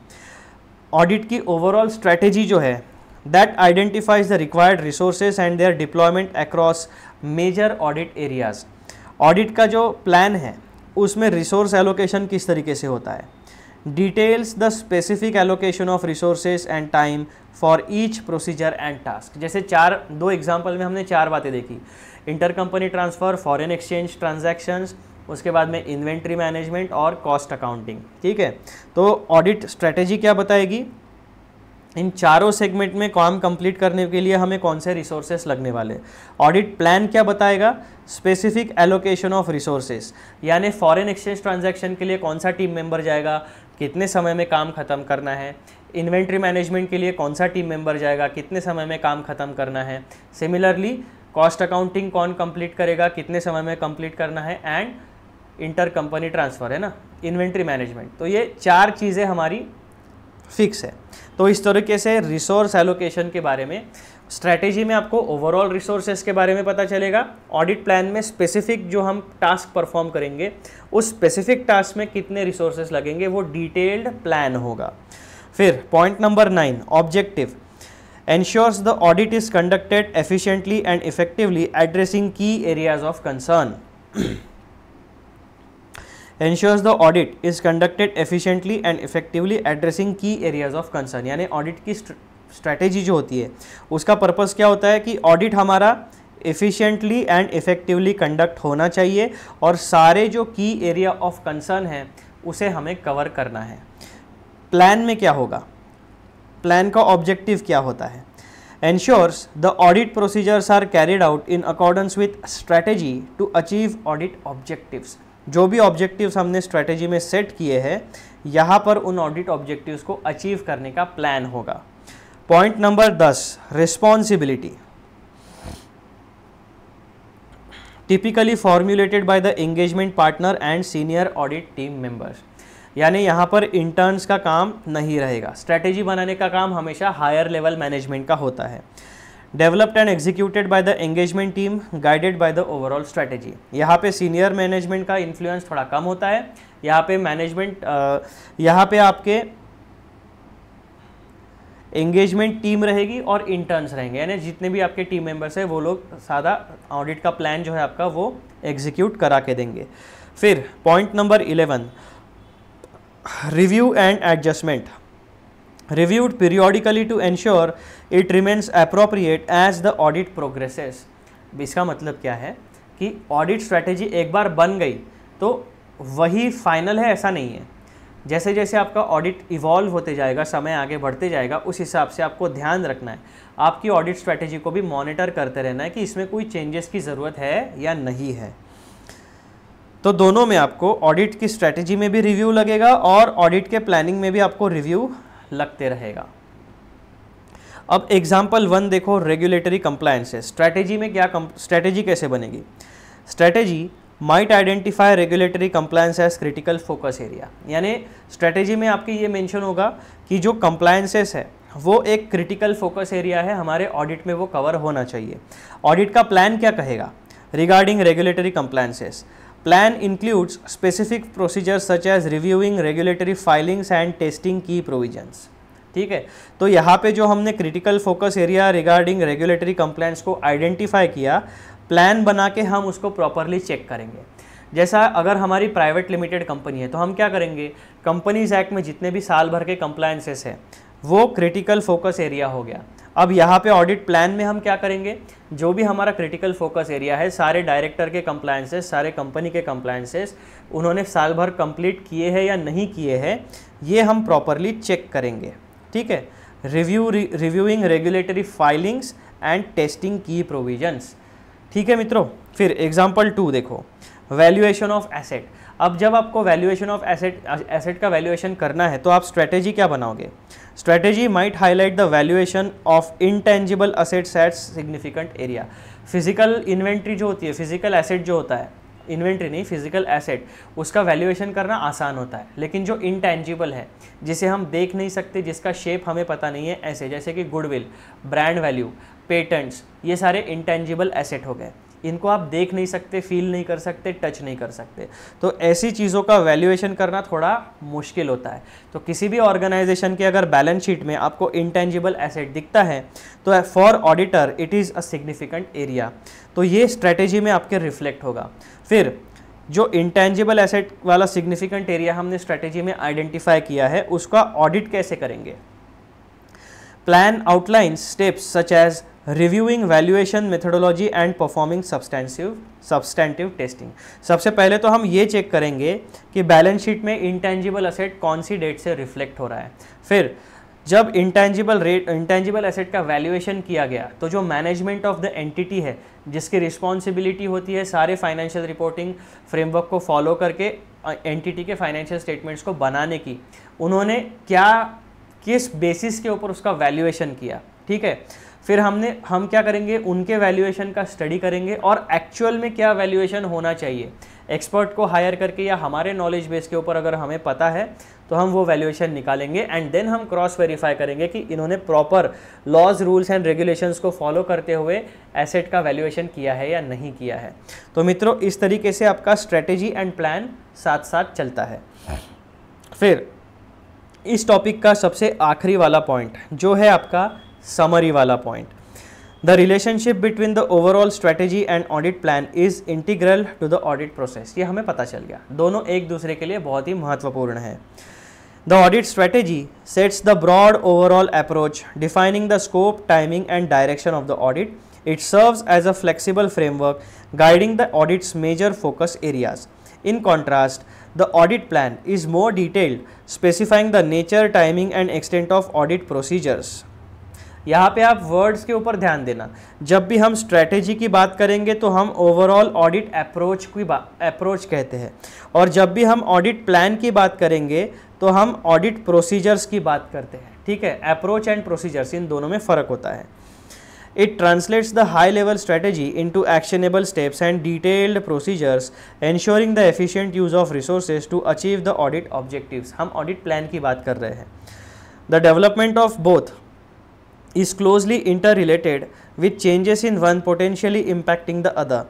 Audit की ओवरऑल स्ट्रेटेजी जो है that identifies the required resources and their deployment across major audit areas. Audit का जो प्लान है उसमें रिसोर्स एलोकेशन किस तरीके से होता है, details the specific allocation of resources and time for each procedure and task. जैसे दो एग्जाम्पल में हमने 4 बातें देखी, inter company transfer, foreign exchange transactions, उसके बाद में इन्वेंट्री मैनेजमेंट और कॉस्ट अकाउंटिंग। ठीक है, तो ऑडिट स्ट्रेटेजी क्या बताएगी, इन चारों सेगमेंट में काम कंप्लीट करने के लिए हमें कौन से रिसोर्सेस लगने वाले। ऑडिट प्लान क्या बताएगा, स्पेसिफिक एलोकेशन ऑफ रिसोर्सेस, यानी फॉरेन एक्सचेंज ट्रांजैक्शन के लिए कौन सा टीम मेंबर जाएगा, कितने समय में काम खत्म करना है। इन्वेंट्री मैनेजमेंट के लिए कौन सा टीम मेंबर जाएगा, कितने समय में काम खत्म करना है। सिमिलरली कॉस्ट अकाउंटिंग कौन कंप्लीट करेगा, कितने समय में कंप्लीट करना है। एंड इंटर कंपनी ट्रांसफ़र है ना, इन्वेंट्री मैनेजमेंट। तो ये 4 चीज़ें हमारी फिक्स है। तो इस तरीके से रिसोर्स एलोकेशन के बारे में, स्ट्रैटेजी में आपको ओवरऑल रिसोर्सेज के बारे में पता चलेगा, ऑडिट प्लान में स्पेसिफिक जो हम टास्क परफॉर्म करेंगे उस स्पेसिफिक टास्क में कितने रिसोर्सेज लगेंगे वो डिटेल्ड प्लान होगा। फिर point number 9, objective. ensures the audit is conducted efficiently and effectively addressing key areas of concern. Ensures the audit is conducted efficiently and effectively addressing key areas of concern, यानी audit की strategy जो होती है उसका purpose क्या होता है कि ऑडिट हमारा एफिशिएंटली एंड इफेक्टिवली कंडक्ट होना चाहिए और सारे जो की एरिया ऑफ कंसर्न है उसे हमें कवर करना है। प्लान में क्या होगा, प्लान का ऑब्जेक्टिव क्या होता है, ensures the audit procedures are carried out in accordance with strategy to achieve audit objectives। जो भी ऑब्जेक्टिव्स हमने स्ट्रैटेजी में सेट किए हैं यहाँ पर उन ऑडिट ऑब्जेक्टिव्स को अचीव करने का प्लान होगा। Point number 10, responsibility. Typically formulated by the engagement partner and senior audit team members, यानी यहाँ पर इंटर्न्स का काम नहीं रहेगा। स्ट्रैटेजी बनाने का काम हमेशा हायर लेवल मैनेजमेंट का होता है। Developed and executed by the engagement team guided by the overall strategy. यहाँ पे सीनियर मैनेजमेंट का इन्फ्लुएंस थोड़ा कम होता है, यहाँ पे मैनेजमेंट यहाँ पे आपके एंगेजमेंट टीम रहेगी और इंटर्न्स रहेंगे, यानी जितने भी आपके टीम मेंबर्स हैं वो लोग सादा ऑडिट का प्लान जो है आपका वो एग्जीक्यूट करा के देंगे। फिर point number 11, review and adjustment. Reviewed periodically to ensure it remains appropriate as the audit progresses। इसका मतलब क्या है कि ऑडिट स्ट्रैटेजी एक बार बन गई तो वही फाइनल है ऐसा नहीं है। जैसे जैसे आपका ऑडिट इवॉल्व होते जाएगा, समय आगे बढ़ते जाएगा, उस हिसाब से आपको ध्यान रखना है, आपकी ऑडिट स्ट्रैटेजी को भी मॉनिटर करते रहना है कि इसमें कोई चेंजेस की ज़रूरत है या नहीं है। तो दोनों में आपको ऑडिट की स्ट्रैटेजी में भी रिव्यू लगेगा और ऑडिट के प्लानिंग में भी आपको रिव्यू लगते रहेगा। अब एग्जाम्पल 1 देखो, रेगुलेटरी कंप्लायंसेस। स्ट्रैटेजी में क्या स्ट्रैटेजी कैसे बनेगी, strategy might identify regulatory compliance as critical focus area, यानी स्ट्रैटेजी में आपकी ये मेंशन होगा कि जो कंप्लायंसेस है वो एक क्रिटिकल फोकस एरिया है, हमारे ऑडिट में वो कवर होना चाहिए। ऑडिट का प्लान क्या कहेगा regarding regulatory compliances, plan includes specific procedures such as reviewing regulatory filings and testing key provisions. ठीक है, तो यहाँ पे जो हमने critical focus area regarding regulatory compliance को आइडेंटिफाई किया, प्लान बना के हम उसको प्रॉपरली चेक करेंगे। जैसा अगर हमारी प्राइवेट लिमिटेड कंपनी है तो हम क्या करेंगे, कंपनीज एक्ट में जितने भी साल भर के कंप्लायंसेस हैं वो क्रिटिकल फोकस एरिया हो गया। अब यहाँ पे ऑडिट प्लान में हम क्या करेंगे, जो भी हमारा क्रिटिकल फोकस एरिया है, सारे डायरेक्टर के कंप्लायंसेस, सारे कंपनी के कंप्लायंसेस उन्होंने साल भर कंप्लीट किए हैं या नहीं किए हैं, ये हम प्रॉपरली चेक करेंगे। ठीक है, reviewing regulatory filings and testing key provisions. ठीक है मित्रों, फिर एग्जाम्पल 2 देखो, वैल्यूएशन ऑफ एसेट। अब जब आपको वैल्यूएशन ऑफ एसेट का वैल्यूएशन करना है तो आप स्ट्रैटेजी क्या बनाओगे, strategy might highlight the valuation of intangible assets at significant area. Physical inventory जो होती है, फिजिकल एसेट जो होता है, इन्वेंट्री नहीं, फिजिकल एसेट, उसका वैल्यूएशन करना आसान होता है। लेकिन जो इंटेंजिबल है, जिसे हम देख नहीं सकते, जिसका शेप हमें पता नहीं है, ऐसे जैसे कि गुडविल, ब्रांड वैल्यू, पेटेंट्स, ये सारे इंटेंजिबल एसेट हो गए। इनको आप देख नहीं सकते, फील नहीं कर सकते, टच नहीं कर सकते। तो ऐसी चीज़ों का वैल्यूएशन करना थोड़ा मुश्किल होता है। तो किसी भी ऑर्गेनाइजेशन के अगर बैलेंस शीट में आपको इंटेंजिबल एसेट दिखता है तो for auditor it is a significant area. तो ये स्ट्रेटेजी में आपके रिफ्लेक्ट होगा। फिर जो इंटेंजिबल एसेट वाला सिग्निफिकेंट एरिया हमने स्ट्रेटेजी में आइडेंटिफाई किया है, उसका ऑडिट कैसे करेंगे? Plan outlines steps such as reviewing valuation methodology and performing substantive testing. सबसे पहले तो हम ये चेक करेंगे कि बैलेंस शीट में इंटेंजिबल एसेट कौन सी डेट से रिफ्लेक्ट हो रहा है। फिर जब इंटेंजिबल एसेट का वैल्यूएशन किया गया तो जो मैनेजमेंट ऑफ द एंटिटी है, जिसकी रिस्पॉन्सिबिलिटी होती है सारे फाइनेंशियल रिपोर्टिंग फ्रेमवर्क को फॉलो करके एंटिटी के फाइनेंशियल स्टेटमेंट्स को बनाने की, उन्होंने किस बेसिस के ऊपर उसका वैल्यूएशन किया। ठीक है, फिर हम क्या करेंगे, उनके वैल्यूएशन का स्टडी करेंगे और एक्चुअल में क्या वैल्यूएशन होना चाहिए, एक्सपर्ट को हायर करके या हमारे नॉलेज बेस के ऊपर अगर हमें पता है तो हम वो वैल्यूएशन निकालेंगे एंड देन हम क्रॉस वेरीफाई करेंगे कि इन्होंने proper laws, rules and regulations को फॉलो करते हुए एसेट का वैल्यूएशन किया है या नहीं किया है। तो मित्रों, इस तरीके से आपका स्ट्रेटेजी एंड प्लान साथ साथ चलता है। फिर इस टॉपिक का सबसे आखिरी वाला पॉइंट जो है आपका समरी वाला point, the relationship between the overall strategy and audit plan is integral to the audit process. ये हमें पता चल गया, दोनों एक दूसरे के लिए बहुत ही महत्वपूर्ण है। The audit strategy sets the broad overall approach defining the scope, timing and direction of the audit. It serves as a flexible framework guiding the audit's major focus areas. In contrast, the audit plan is more detailed, specifying the nature, timing and extent of audit procedures. यहाँ पे आप words के ऊपर ध्यान देना। जब भी हम स्ट्रेटेजी की बात करेंगे तो हम ओवरऑल ऑडिट अप्रोच कहते हैं, और जब भी हम ऑडिट प्लान की बात करेंगे तो हम ऑडिट प्रोसीजर्स की बात करते हैं। ठीक है, अप्रोच एंड प्रोसीजर्स, इन दोनों में फ़र्क होता है। It translates the high-level strategy into actionable steps and detailed procedures, ensuring the efficient use of resources to achieve the audit objectives. हम audit plan की बात कर रहे हैं। The development of both is closely interrelated, with changes in one potentially impacting the other.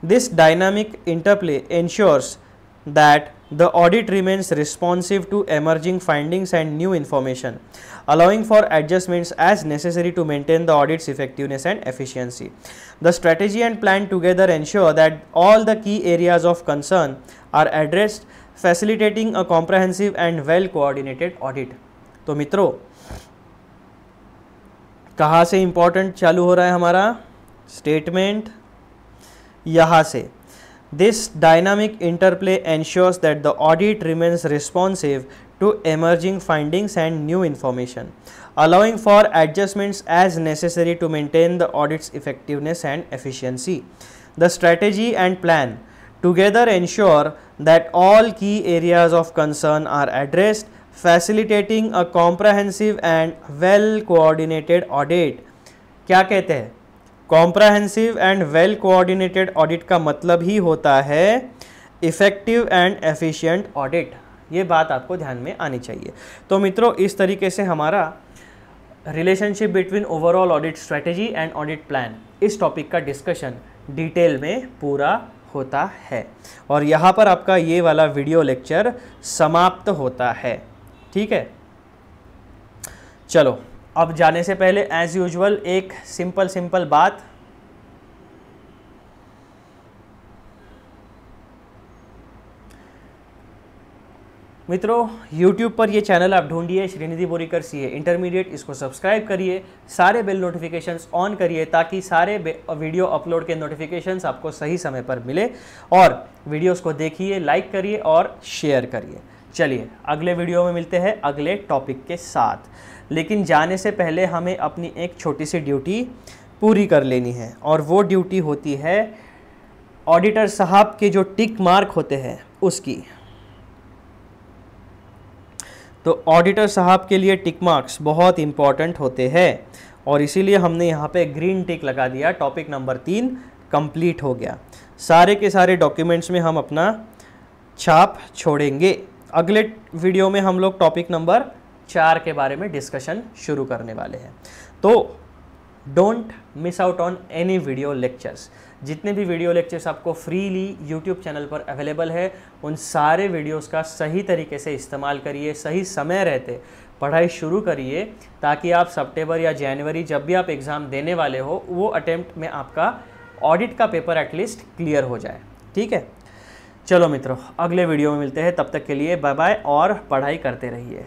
This dynamic interplay ensures that the audit remains responsive to emerging findings and new information, allowing for adjustments as necessary to maintain the audit's effectiveness and efficiency. The strategy and plan together ensure that all the key areas of concern are addressed, facilitating a comprehensive and well coordinated audit. तो मित्रों, कहाँ से important चालू हो रहा है हमारा statement? यहाँ से। This dynamic interplay ensures that the audit remains responsive to emerging findings and new information, allowing for adjustments as necessary to maintain the audit's effectiveness and efficiency. The strategy and plan together ensure that all key areas of concern are addressed, facilitating a comprehensive and well coordinated audit. क्या कहते हैं? Comprehensive and well coordinated audit का मतलब ही होता है effective and efficient audit. ये बात आपको ध्यान में आनी चाहिए। तो मित्रों, इस तरीके से हमारा relationship between overall audit strategy and audit plan, इस टॉपिक का डिस्कशन डिटेल में पूरा होता है, और यहाँ पर आपका ये वाला वीडियो लेक्चर समाप्त होता है। ठीक है, चलो अब जाने से पहले एज यूजुअल एक सिंपल बात, मित्रों YouTube पर ये चैनल आप ढूंढिए, श्रीनिधि बोरीकर CA इंटरमीडिएट, इसको सब्सक्राइब करिए, सारे बेल नोटिफिकेशंस ऑन करिए ताकि सारे वीडियो अपलोड के नोटिफिकेशंस आपको सही समय पर मिले, और वीडियोस को देखिए, लाइक करिए और शेयर करिए। चलिए अगले वीडियो में मिलते हैं अगले टॉपिक के साथ, लेकिन जाने से पहले हमें अपनी एक छोटी सी ड्यूटी पूरी कर लेनी है, और वो ड्यूटी होती है ऑडिटर साहब के जो टिक मार्क होते हैं उसकी। तो ऑडिटर साहब के लिए टिक मार्क्स बहुत इंपॉर्टेंट होते हैं, और इसीलिए हमने यहाँ पे ग्रीन टिक लगा दिया। टॉपिक नंबर 3 कंप्लीट हो गया। सारे के सारे डॉक्यूमेंट्स में हम अपना छाप छोड़ेंगे। अगले वीडियो में हम लोग टॉपिक नंबर 4 के बारे में डिस्कशन शुरू करने वाले हैं। तो don't miss out on any video lectures. जितने भी वीडियो लेक्चर्स आपको फ्रीली यूट्यूब चैनल पर अवेलेबल है, उन सारे वीडियोस का सही तरीके से इस्तेमाल करिए, सही समय रहते पढ़ाई शुरू करिए, ताकि आप सितंबर या जनवरी जब भी आप एग्ज़ाम देने वाले हो वो अटेम्प्ट में आपका ऑडिट का पेपर एटलीस्ट क्लियर हो जाए। ठीक है, चलो मित्रों, अगले वीडियो में मिलते हैं। तब तक के लिए बाय बाय और पढ़ाई करते रहिए।